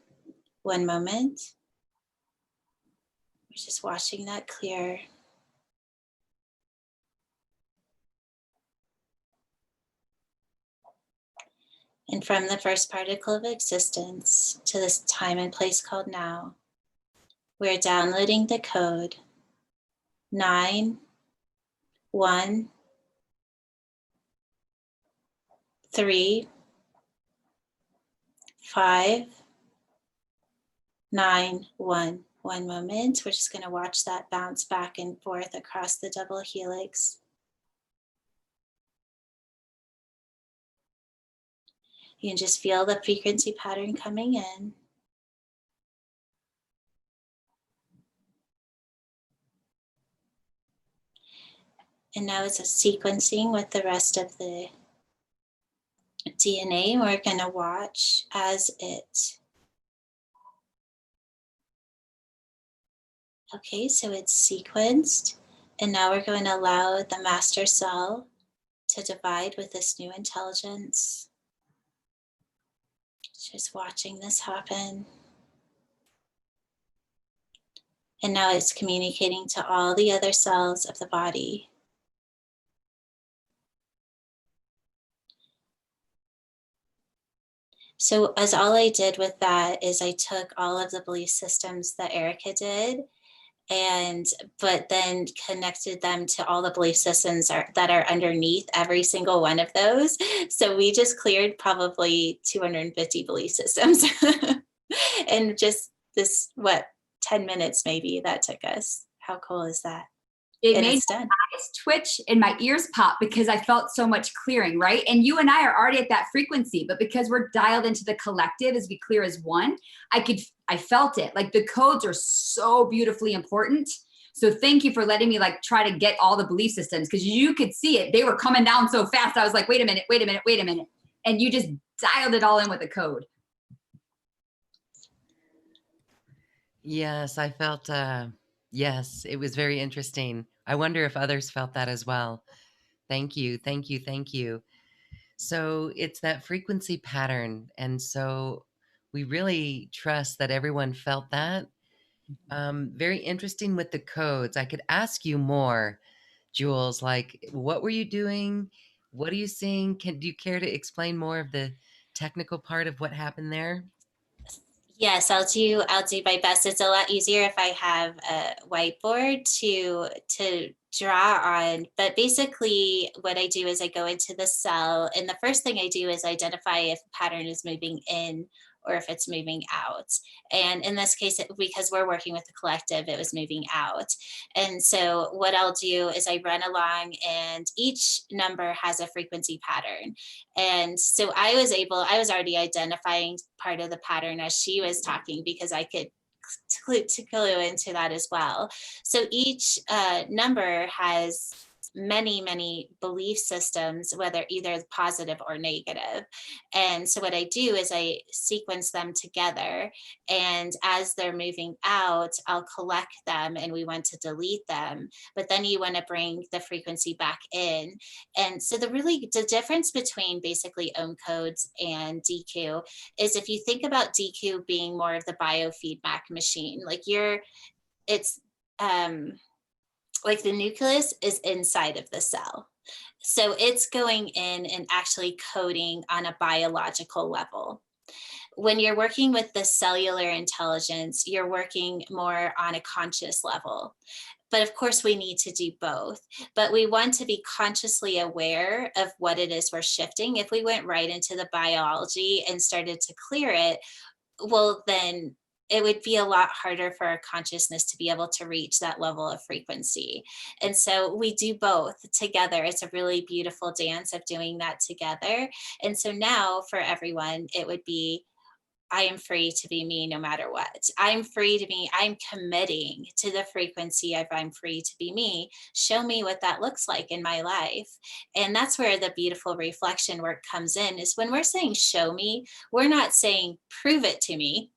B: One moment. We're just watching that clear. And from the first particle of existence to this time and place called now, we're downloading the code 9, 1, 3, 5, 9, 1. One moment. We're just going to watch that bounce back and forth across the double helix. You can just feel the frequency pattern coming in. And now it's a sequencing with the rest of the DNA. We're going to watch as it. Okay, so it's sequenced. And now we're going to allow the master cell to divide with this new intelligence. Just watching this happen. And now it's communicating to all the other cells of the body. So as all I did with that is I took all of the belief systems that Erica did, but then connected them to all the belief systems that are underneath every single one of those. So we just cleared probably 250 belief systems. And just this, 10 minutes maybe that took us. How cool is that?
C: It made my eyes twitch and my ears pop because I felt so much clearing, right? And you and I are already at that frequency, but because we're dialed into the collective as we clear as one, I felt it. Like the codes are so beautifully important. So thank you for letting me try to get all the belief systems, because you could see it. They were coming down so fast. I was like, wait a minute. And you just dialed it all in with a code.
A: Yes, I felt, yes, it was very interesting. I wonder if others felt that as well. Thank you. So it's that frequency pattern. And so we really trust that everyone felt that. Very interesting with the codes. I could ask you more, Jules, what were you doing? What are you seeing? Do you care to explain more of the technical part of what happened there?
B: Yes, I'll do my best. It's a lot easier if I have a whiteboard to draw on. But basically what I do is I go into the cell, and the first thing I do is identify if the pattern is moving in or if it's moving out. And in this case, because we're working with the collective, it was moving out. And so what I'll do is I run along, and each number has a frequency pattern. And so I was already identifying part of the pattern as she was talking, because I could clue into that as well. So each number has many, many belief systems, whether either positive or negative. And so what I do is I sequence them together. And as they're moving out, I'll collect them and we want to delete them. But then you want to bring the frequency back in. And so the difference between basically ohm codes and DQ is, if you think about DQ being more of the biofeedback machine, it's like the nucleus is inside of the cell. So it's going in and actually coding on a biological level. When you're working with the cellular intelligence, you're working more on a conscious level. But of course, we need to do both. But we want to be consciously aware of what it is we're shifting. If we went right into the biology and started to clear it, well, then it would be a lot harder for our consciousness to be able to reach that level of frequency. And so we do both together. It's a really beautiful dance of doing that together. And so now for everyone, it would be, I am free to be me no matter what. I'm free to be, I'm committing to the frequency of I'm free to be me. Show me what that looks like in my life. And that's where the beautiful reflection work comes in, is when we're saying show me, we're not saying prove it to me.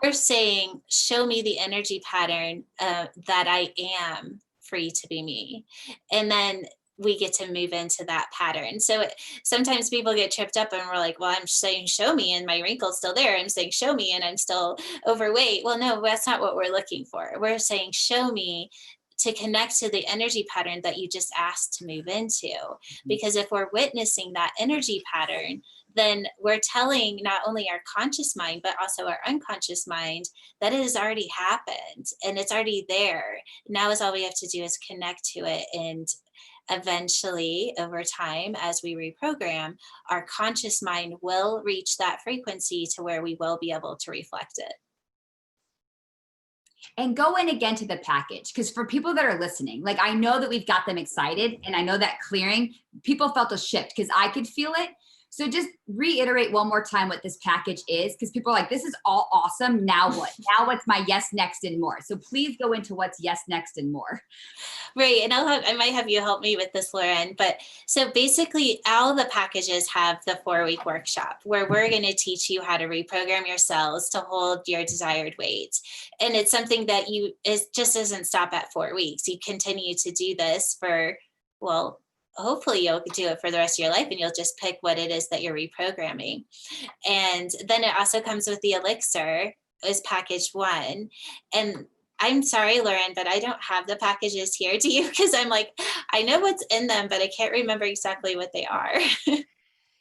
B: We're saying, show me the energy pattern that I am free to be me. And then we get to move into that pattern. So sometimes people get tripped up and we're like, well, I'm saying show me and my wrinkle's still there. I'm saying show me and I'm still overweight. Well, no, that's not what we're looking for. We're saying show me to connect to the energy pattern that you just asked to move into. Because if we're witnessing that energy pattern, then we're telling not only our conscious mind, but also our unconscious mind that it has already happened and it's already there. Now is all we have to do is connect to it. And eventually, over time, as we reprogram, our conscious mind will reach that frequency to where we will be able to reflect it.
C: And go in again to the package, because for people that are listening, like, I know that we've got them excited, and I know that clearing, people felt a shift because I could feel it. So just reiterate one more time what this package is, because people are like, this is all awesome. Now what? Now what's my yes, next, and more? So please go into what's yes, next, and more.
B: Right. And I might have you help me with this, Lauren. But so basically all the packages have the 4-week workshop where we're going to teach you how to reprogram your cells to hold your desired weight. And it's something that just doesn't stop at 4 weeks. You continue to do this for, well, hopefully you'll do it for the rest of your life, and you'll just pick what it is that you're reprogramming. And then it also comes with the elixir is package 1. And I'm sorry, Lauren, but I don't have the packages here. Do you? Because I'm like, I know what's in them, but I can't remember exactly what they are.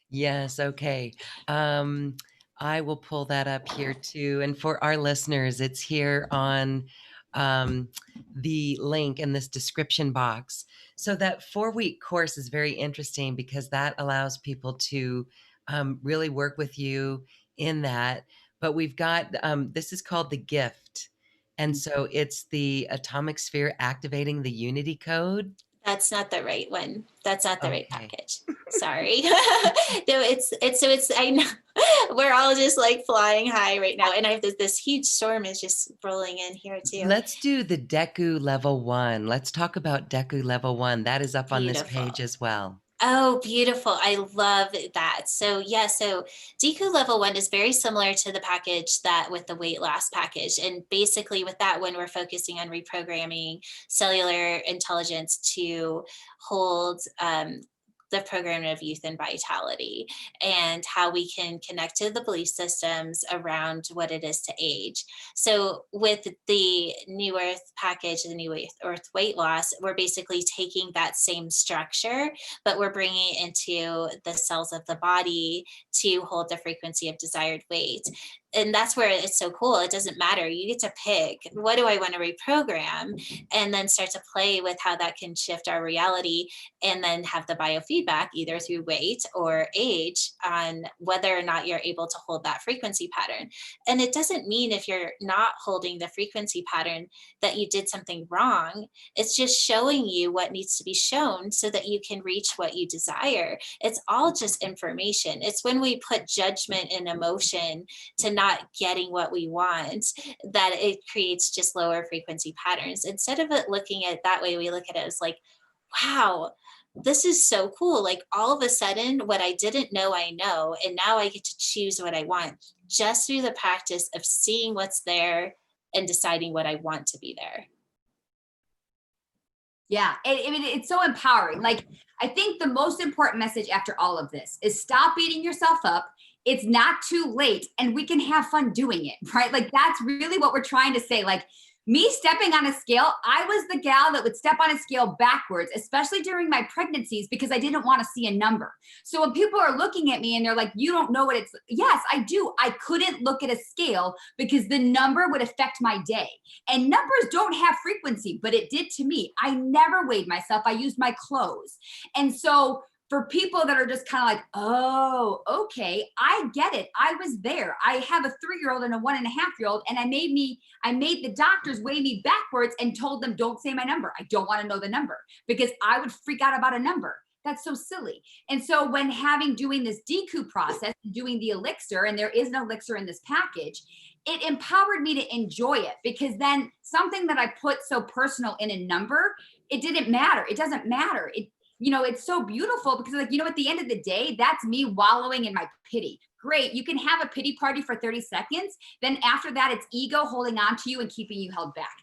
A: Yes, okay. I will pull that up here too. And for our listeners, it's here on the link in this description box. So that 4-week course is very interesting because that allows people to really work with you in that. But we've got, this is called the gift. And so it's the atomic sphere activating the unity code.
B: That's not the right one. That's not the right
A: Okay.
B: package. Sorry. No, I know we're all just like flying high right now. And this huge storm is just rolling in here too.
A: Let's do the Deku level 1. Let's talk about Deku level 1. That is up on this page as well.
B: Oh, beautiful. I love that. So yeah, so DQ level 1 is very similar to the package that with the weight loss package. And basically with that one, we're focusing on reprogramming cellular intelligence to hold the program of youth and vitality, and how we can connect to the belief systems around what it is to age. So with the New Earth package, the New Earth weight loss, we're basically taking that same structure, but we're bringing it into the cells of the body to hold the frequency of desired weight. And that's where it's so cool. It doesn't matter. You get to pick, what do I want to reprogram? And then start to play with how that can shift our reality, and then have the biofeedback either through weight or age on whether or not you're able to hold that frequency pattern. And it doesn't mean if you're not holding the frequency pattern that you did something wrong. It's just showing you what needs to be shown so that you can reach what you desire. It's all just information. It's when we put judgment and emotion to not getting what we want that it creates just lower frequency patterns. Instead of it looking at it that way, we look at it as like, wow, this is so cool. Like all of a sudden, what I didn't know, I know. And now I get to choose what I want just through the practice of seeing what's there and deciding what I want to be there.
C: Yeah, I mean, it's so empowering. Like, I think the most important message after all of this is stop beating yourself up. It's not too late and we can have fun doing it, right? Like, that's really what we're trying to say. Like, me stepping on a scale, I was the gal that would step on a scale backwards, especially during my pregnancies, because I didn't want to see a number. So when people are looking at me and they're like, you don't know what it's, yes, I do. I couldn't look at a scale because the number would affect my day. And numbers don't have frequency, but it did to me. I never weighed myself. I used my clothes. And so for people that are just kind of like, oh, okay, I get it. I was there. I have a 3-year-old and a 1.5-year-old, and I made the doctors weigh me backwards and told them, don't say my number. I don't want to know the number because I would freak out about a number. That's so silly. And so when doing this DQ process, doing the elixir, and there is an elixir in this package, it empowered me to enjoy it, because then something that I put so personal in a number, it didn't matter. It doesn't matter. It's so beautiful because, like, at the end of the day, that's me wallowing in my pity. Great. You can have a pity party for 30 seconds. Then after that, it's ego holding on to you and keeping you held back.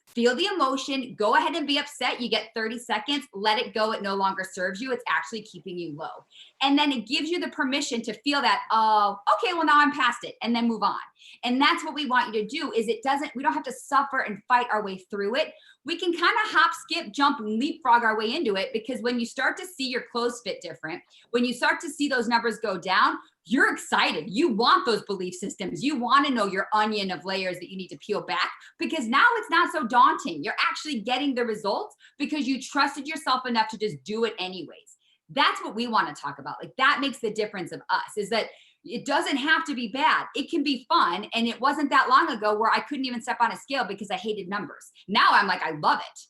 C: Feel the emotion, go ahead and be upset. You get 30 seconds, let it go. It no longer serves you. It's actually keeping you low. And then it gives you the permission to feel that, oh, okay, well, now I'm past it, and then move on. And that's what we want you to do. We don't have to suffer and fight our way through it. We can kind of hop, skip, jump, and leapfrog our way into it, because when you start to see your clothes fit different, when you start to see those numbers go down, you're excited. You want those belief systems. You want to know your onion of layers that you need to peel back, because now it's not so daunting. You're actually getting the results because you trusted yourself enough to just do it anyways. That's what we want to talk about. Like, that makes the difference of us, is that it doesn't have to be bad. It can be fun. And it wasn't that long ago where I couldn't even step on a scale because I hated numbers. Now I'm like, I love it.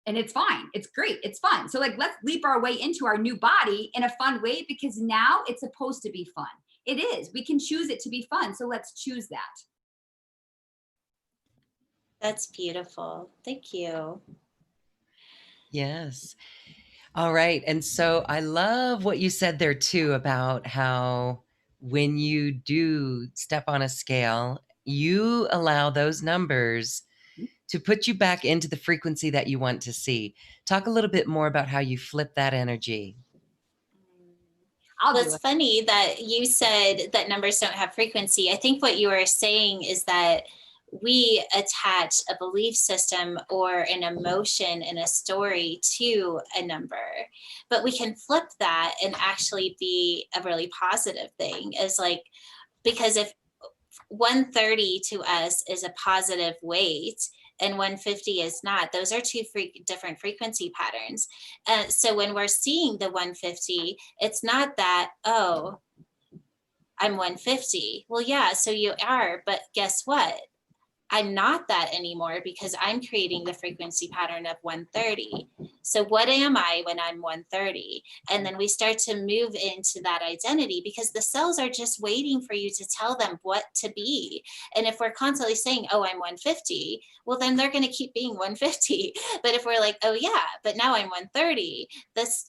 C: And it's fine. It's great. It's fun. So, like, let's leap our way into our new body in a fun way, because now it's supposed to be fun. It is. We can choose it to be fun. So let's choose that.
B: That's beautiful. Thank you.
A: Yes. All right. And so I love what you said there too about how when you do step on a scale, you allow those numbers to put you back into the frequency that you want to see. Talk a little bit more about how you flip that energy.
B: Well, it's funny that you said that numbers don't have frequency. I think what you were saying is that we attach a belief system or an emotion in a story to a number, but we can flip that and actually be a really positive thing. Is like, because if 130 to us is a positive weight and 150 is not, those are two different frequency patterns. So when we're seeing the 150, it's not that, oh, I'm 150. Well, yeah, so you are, but guess what? I'm not that anymore, because I'm creating the frequency pattern of 130. So what am I when I'm 130? And then we start to move into that identity, because the cells are just waiting for you to tell them what to be. And if we're constantly saying, oh, I'm 150, well, then they're going to keep being 150. But if we're like, oh yeah, but now I'm 130,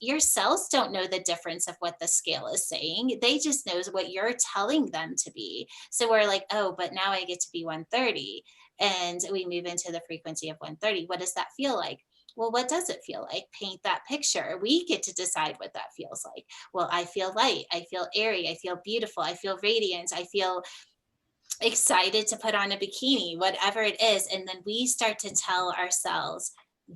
B: your cells don't know the difference of what the scale is saying. They just knows what you're telling them to be. So we're like, oh, but now I get to be 130. And we move into the frequency of 130. What does that feel like? Well, what does it feel like? Paint that picture. We get to decide what that feels like. Well, I feel light. I feel airy. I feel beautiful. I feel radiant. I feel excited to put on a bikini, whatever it is. And then we start to tell ourselves,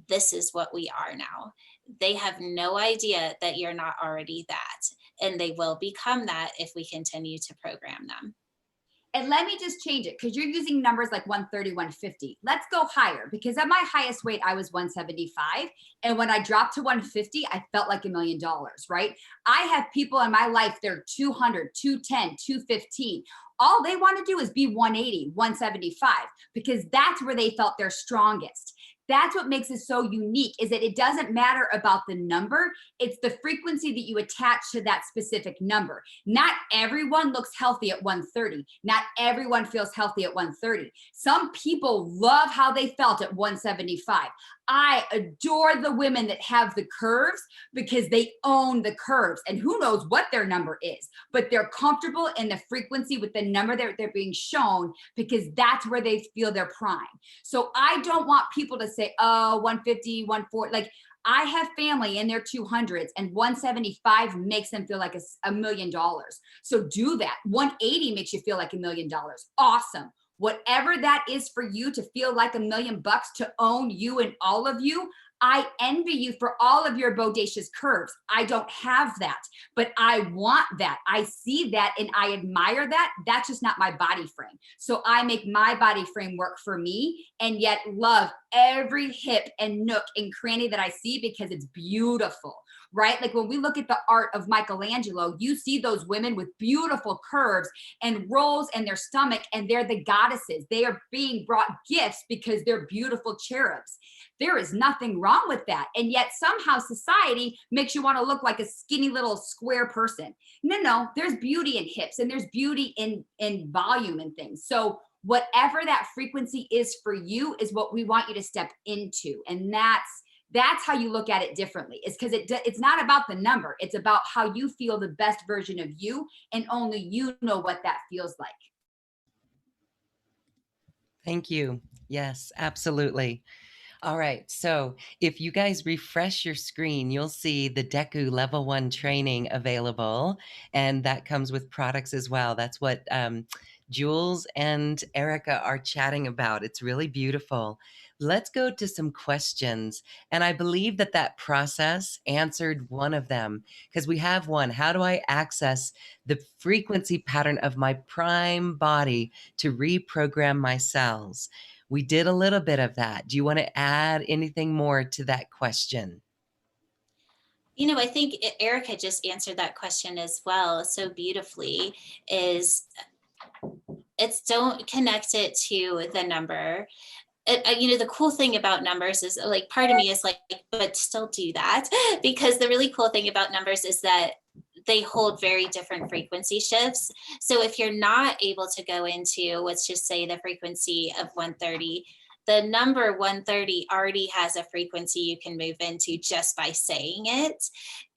B: this is what we are now. They have no idea that you're not already that. And they will become that if we continue to program them.
C: And let me just change it, because you're using numbers like 130, 150. Let's go higher, because at my highest weight, I was 175. And when I dropped to 150, I felt like $1 million, right? I have people in my life, they're 200, 210, 215. All they want to do is be 180, 175, because that's where they felt their strongest. That's what makes it so unique, is that it doesn't matter about the number. It's the frequency that you attach to that specific number. Not everyone looks healthy at 130. Not everyone feels healthy at 130. Some people love how they felt at 175. I adore the women that have the curves because they own the curves, and who knows what their number is, but they're comfortable in the frequency with the number that they're being shown, because that's where they feel their prime. So I don't want people to say, oh, 150, 140. Like, I have family in their 200s, and 175 makes them feel like $1 million. So do that. 180 makes you feel like $1 million. Awesome. Whatever that is for you to feel like $1 million to own you and all of you. I envy you for all of your bodacious curves. I don't have that, but I want that. I see that and I admire that. That's just not my body frame. So I make my body frame work for me, and yet love every hip and nook and cranny that I see, because it's beautiful, right? Like when we look at the art of Michelangelo, you see those women with beautiful curves and rolls in their stomach, and they're the goddesses. They are being brought gifts because they're beautiful cherubs. There is nothing wrong with that. And yet somehow society makes you want to look like a skinny little square person. No, there's beauty in hips, and there's beauty in volume and things. So whatever that frequency is for you is what we want you to step into. And that's how you look at it differently, is because it's not about the number. It's about how you feel the best version of you, and only you know what that feels like.
A: Thank you. Yes, absolutely. All right. So if you guys refresh your screen, you'll see the Deku Level 1 training available. And that comes with products as well. That's what Jules and Erica are chatting about. It's really beautiful. Let's go to some questions. And I believe that process answered one of them, because we have one. How do I access the frequency pattern of my prime body to reprogram my cells? We did a little bit of that. Do you want to add anything more to that question?
B: I think Erica just answered that question as well so beautifully. It's don't connect it to the number. The cool thing about numbers is, like, part of me is like, but still do that, because the really cool thing about numbers is that they hold very different frequency shifts. So if you're not able to go into, let's just say, the frequency of 130, the number 130 already has a frequency you can move into just by saying it.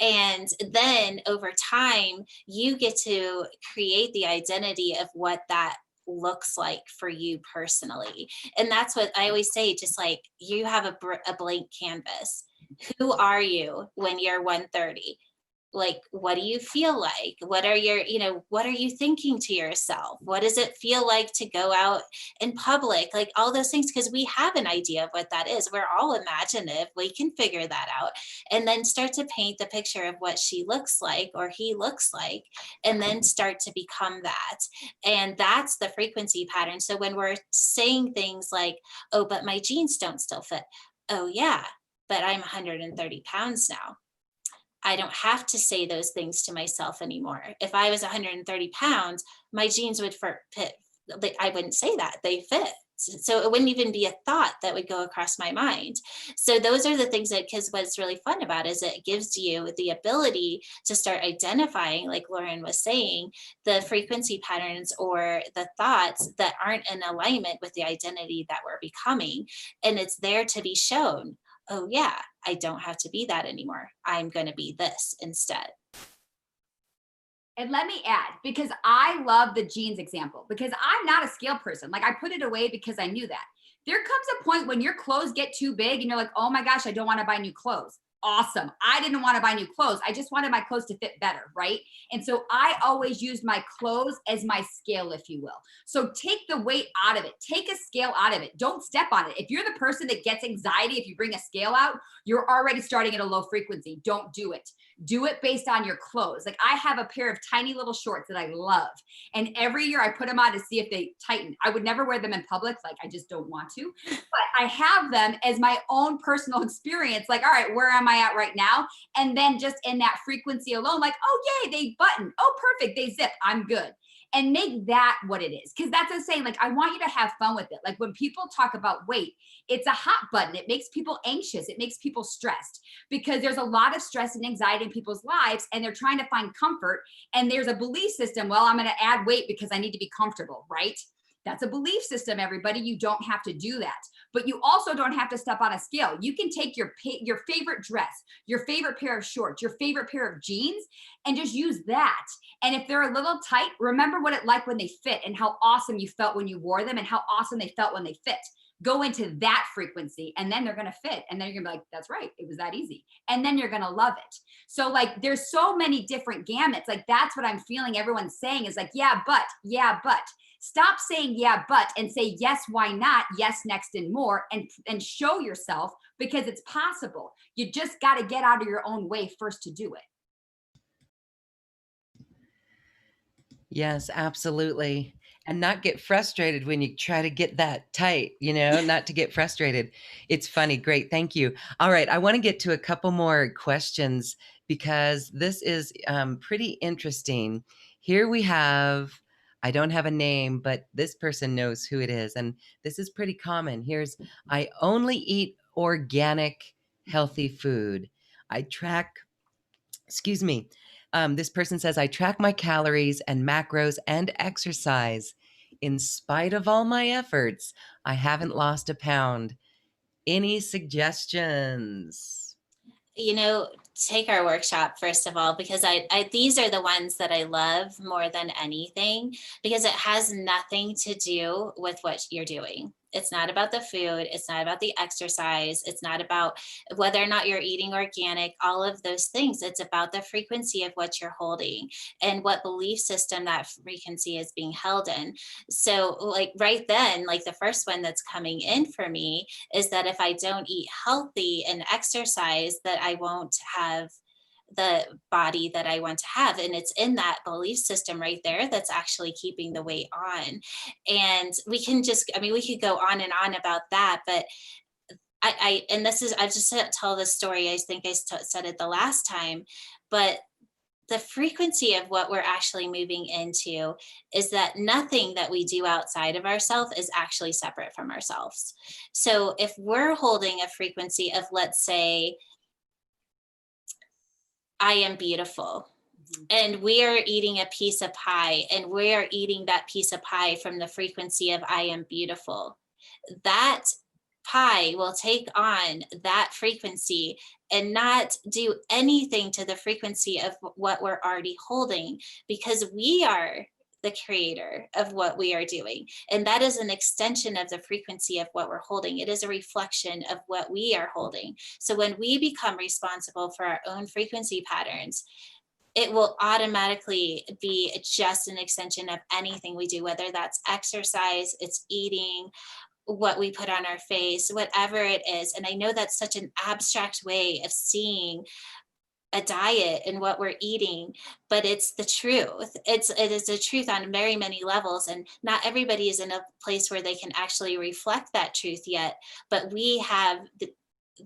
B: And then over time, you get to create the identity of what that looks like for you personally. And that's what I always say, just like, you have a blank canvas. Who are you when you're 130? Like, what do you feel like? What are you thinking to yourself? What does it feel like to go out in public? Like, all those things, because we have an idea of what that is. We're all imaginative. We can figure that out, and then start to paint the picture of what she looks like or he looks like, and then start to become that. And that's the frequency pattern. So when we're saying things like, oh, but my jeans don't still fit. Oh yeah, but I'm 130 pounds now. I don't have to say those things to myself anymore. If I was 130 pounds, my jeans would fit. I wouldn't say that. They fit. So it wouldn't even be a thought that would go across my mind. So those are the things because what's really fun about it is it gives you the ability to start identifying, like Lauren was saying, the frequency patterns or the thoughts that aren't in alignment with the identity that we're becoming. And it's there to be shown. Oh yeah, I don't have to be that anymore. I'm going to be this instead.
C: And let me add, because I love the jeans example, because I'm not a scale person. Like, I put it away because I knew that. There comes a point when your clothes get too big and you're like, oh my gosh, I don't want to buy new clothes. Awesome. I didn't want to buy new clothes. I just wanted my clothes to fit better, right? And so I always used my clothes as my scale, if you will. So take the weight out of it. Take a scale out of it. Don't step on it. If you're the person that gets anxiety, if you bring a scale out, you're already starting at a low frequency. Don't do it. Do it based on your clothes. Like, I have a pair of tiny little shorts that I love. And every year I put them on to see if they tighten. I would never wear them in public. Like, I just don't want to, but I have them as my own personal experience. Like, all right, where am I at right now? And then just in that frequency alone, like, oh yay, they button. Oh, perfect. They zip. I'm good. and make that what it is. Because that's a saying, like, I want you to have fun with it. Like when people talk about weight, it's a hot button. It makes people anxious. It makes people stressed because there's a lot of stress and anxiety in people's lives and they're trying to find comfort. And there's a belief system. Well, I'm going to add weight because I need to be comfortable, right? That's a belief system, everybody. You don't have to do that. But you also don't have to step on a scale. You can take your favorite dress, your favorite pair of shorts, your favorite pair of jeans, and just use that. And if they're a little tight, remember what it like when they fit and how awesome you felt when you wore them and how awesome they felt when they fit. Go into that frequency and then they're going to fit. And then you're going to be like, that's right. It was that easy. And then you're going to love it. So like, there's so many different gamuts. Like that's what I'm feeling everyone's saying is like, yeah, but. Stop saying yeah, but, and say yes, why not? Yes, next and more, and show yourself because it's possible. You just got to get out of your own way first to do it.
A: Yes, absolutely. And not get frustrated when you try to get that tight, you know, not to get frustrated. It's funny. Great. Thank you. All right. I want to get to a couple more questions because this is pretty interesting. Here we have, I don't have a name, but this person knows who it is. And this is pretty common. Here's, I only eat organic, healthy food. I track, excuse me. This person says, I track my calories and macros and exercise. In spite of all my efforts, I haven't lost a pound. Any suggestions?
B: You know, take our workshop first of all, because I these are the ones that I love more than anything, because it has nothing to do with what you're doing. It's not about the food. It's not about the exercise. It's not about whether or not you're eating organic, all of those things. It's about the frequency of what you're holding and what belief system that frequency is being held in. So like right then, like the first one that's coming in for me is that if I don't eat healthy and exercise, that I won't have the body that I want to have. And it's in that belief system right there that's actually keeping the weight on. And we can just, I mean, we could go on and on about that, but and this is, I just tell this story. I think I said it the last time, but the frequency of what we're actually moving into is that nothing that we do outside of ourselves is actually separate from ourselves. So if we're holding a frequency of, let's say, I am beautiful, and we are eating a piece of pie, and we are eating that piece of pie from the frequency of I am beautiful, that pie will take on that frequency and not do anything to the frequency of what we're already holding, because we are the creator of what we are doing. And that is an extension of the frequency of what we're holding. It is a reflection of what we are holding. So when we become responsible for our own frequency patterns, it will automatically be just an extension of anything we do, whether that's exercise, it's eating, what we put on our face, whatever it is. And I know that's such an abstract way of seeing a diet and what we're eating, but it's the truth. It is the truth on very many levels, and not everybody is in a place where they can actually reflect that truth yet, but we have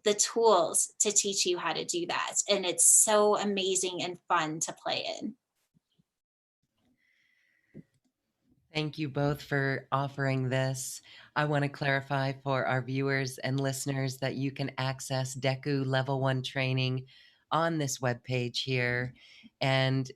B: the tools to teach you how to do that, and it's so amazing and fun to play in.
A: Thank you both for offering this. I want to clarify for our viewers and listeners that you can access Deku Level 1 training on this webpage here and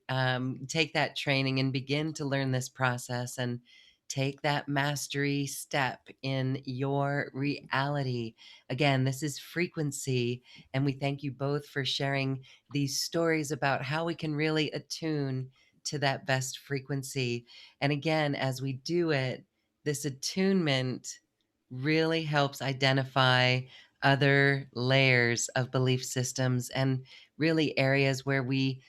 A: take that training and begin to learn this process and take that mastery step in your reality. Again, this is frequency, and we thank you both for sharing these stories about how we can really attune to that best frequency. And again, as we do it, this attunement really helps identify other layers of belief systems and really areas where we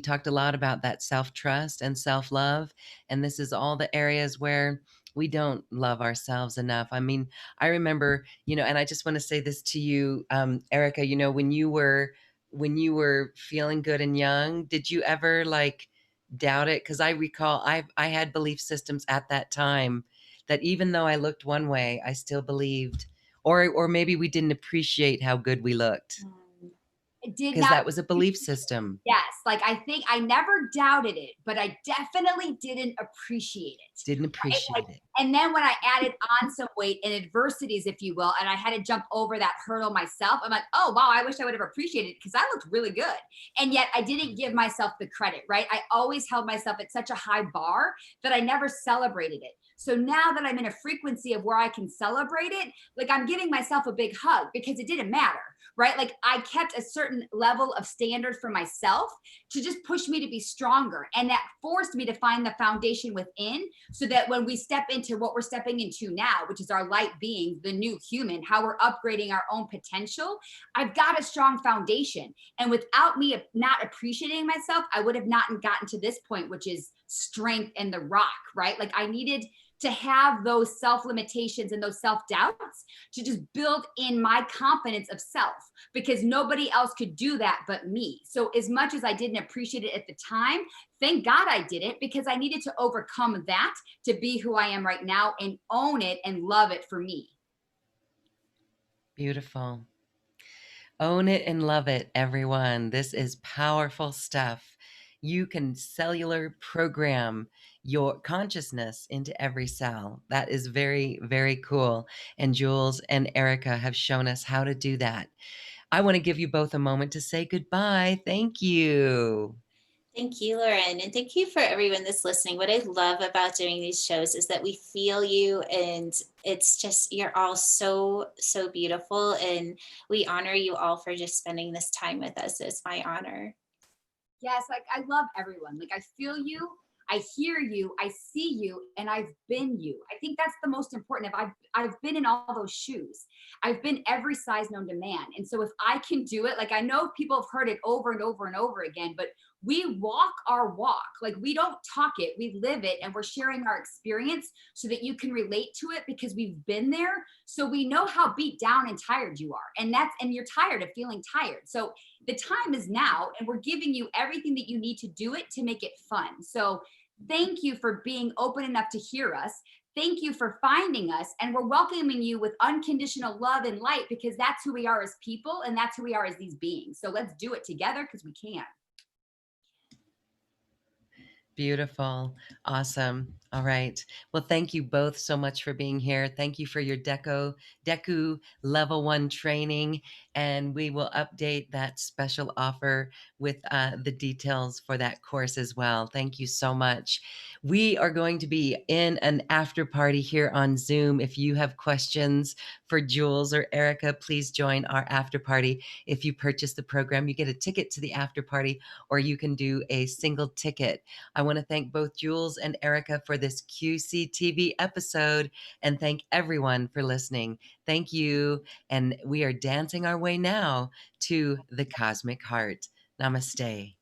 A: talked a lot about that self-trust and self-love. And this is all the areas where we don't love ourselves enough. I mean, I remember, and I just want to say this to you, Erica, when you were feeling good and young, did you ever like doubt it? Because I recall I had belief systems at that time that even though I looked one way, I still believed, or maybe we didn't appreciate how good we looked.
C: It did
A: because
C: not.
A: that was a belief system.
C: Yes. Like, I think I never doubted it, but I definitely didn't appreciate it.
A: Didn't appreciate it.
C: And then when I added on some weight and adversities, if you will, and I had to jump over that hurdle myself, I'm like, oh, wow, I wish I would have appreciated it because I looked really good. And yet I didn't give myself the credit, right? I always held myself at such a high bar that I never celebrated it. So now that I'm in a frequency of where I can celebrate it, like, I'm giving myself a big hug because it didn't matter, right? Like, I kept a certain level of standard for myself to just push me to be stronger. And that forced me to find the foundation within, so that when we step into what we're stepping into now, which is our light being, the new human, how we're upgrading our own potential, I've got a strong foundation. And without me not appreciating myself, I would have not gotten to this point, which is strength and the rock, right? Like, I needed to have those self limitations and those self doubts to just build in my confidence of self, because nobody else could do that but me. So as much as I didn't appreciate it at the time, thank God I did it, because I needed to overcome that to be who I am right now and own it and love it for me.
A: Beautiful. Own it and love it, everyone. This is powerful stuff. You can cellular program your consciousness into every cell. That is very, very cool. And Jules and Erica have shown us how to do that. I want to give you both a moment to say goodbye. Thank you.
B: Thank you, Lauren. And thank you for everyone that's listening. What I love about doing these shows is that we feel you, and it's just, you're all so, so beautiful. And we honor you all for just spending this time with us. It's my honor.
C: Yes, like, I love everyone. Like, I feel you, I hear you, I see you, and I've been you. I think that's the most important. If I've been in all those shoes. I've been every size known to man. And so if I can do it, like, I know people have heard it over and over and over again, but we walk our walk. Like, we don't talk it, we live it, and we're sharing our experience so that you can relate to it, because we've been there. So we know how beat down and tired you are. And you're tired of feeling tired. So the time is now, and we're giving you everything that you need to do it to make it fun. So thank you for being open enough to hear us. Thank you for finding us. And we're welcoming you with unconditional love and light, because that's who we are as people, and that's who we are as these beings. So let's do it together, because we can.
A: Beautiful. Awesome. All right. Well, thank you both so much for being here. Thank you for your Deku level 1 training. And we will update that special offer with the details for that course as well. Thank you so much. We are going to be in an after party here on Zoom. If you have questions for Jules or Erica, please join our after party. If you purchase the program, you get a ticket to the after party, or you can do a single ticket. I want to thank both Jules and Erica for this QCTV episode, and thank everyone for listening. Thank you. And we are dancing our way now to the cosmic heart. Namaste.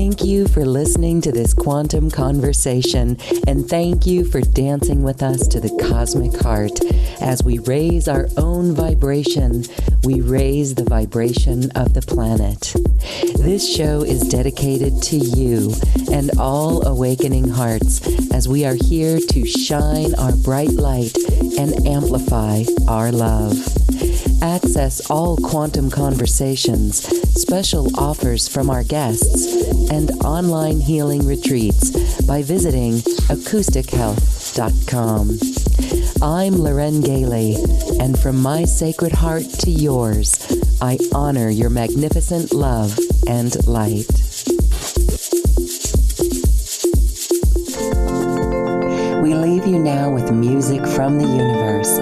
A: Thank you for listening to this quantum conversation, and thank you for dancing with us to the cosmic heart. As we raise our own vibration, we raise the vibration of the planet. This show is dedicated to you and all awakening hearts, as we are here to shine our bright light and amplify our love. Access all quantum conversations, special offers from our guests, and online healing retreats by visiting acoustichealth.com. I'm Loren Gailey, and from my sacred heart to yours, I honor your magnificent love and light. We leave you now with music from the universe.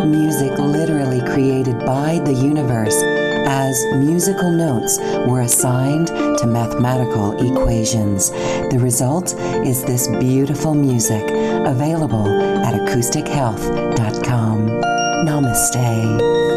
A: Music literally created by the universe, as musical notes were assigned to mathematical equations. The result is this beautiful music, available at acoustichealth.com. Namaste.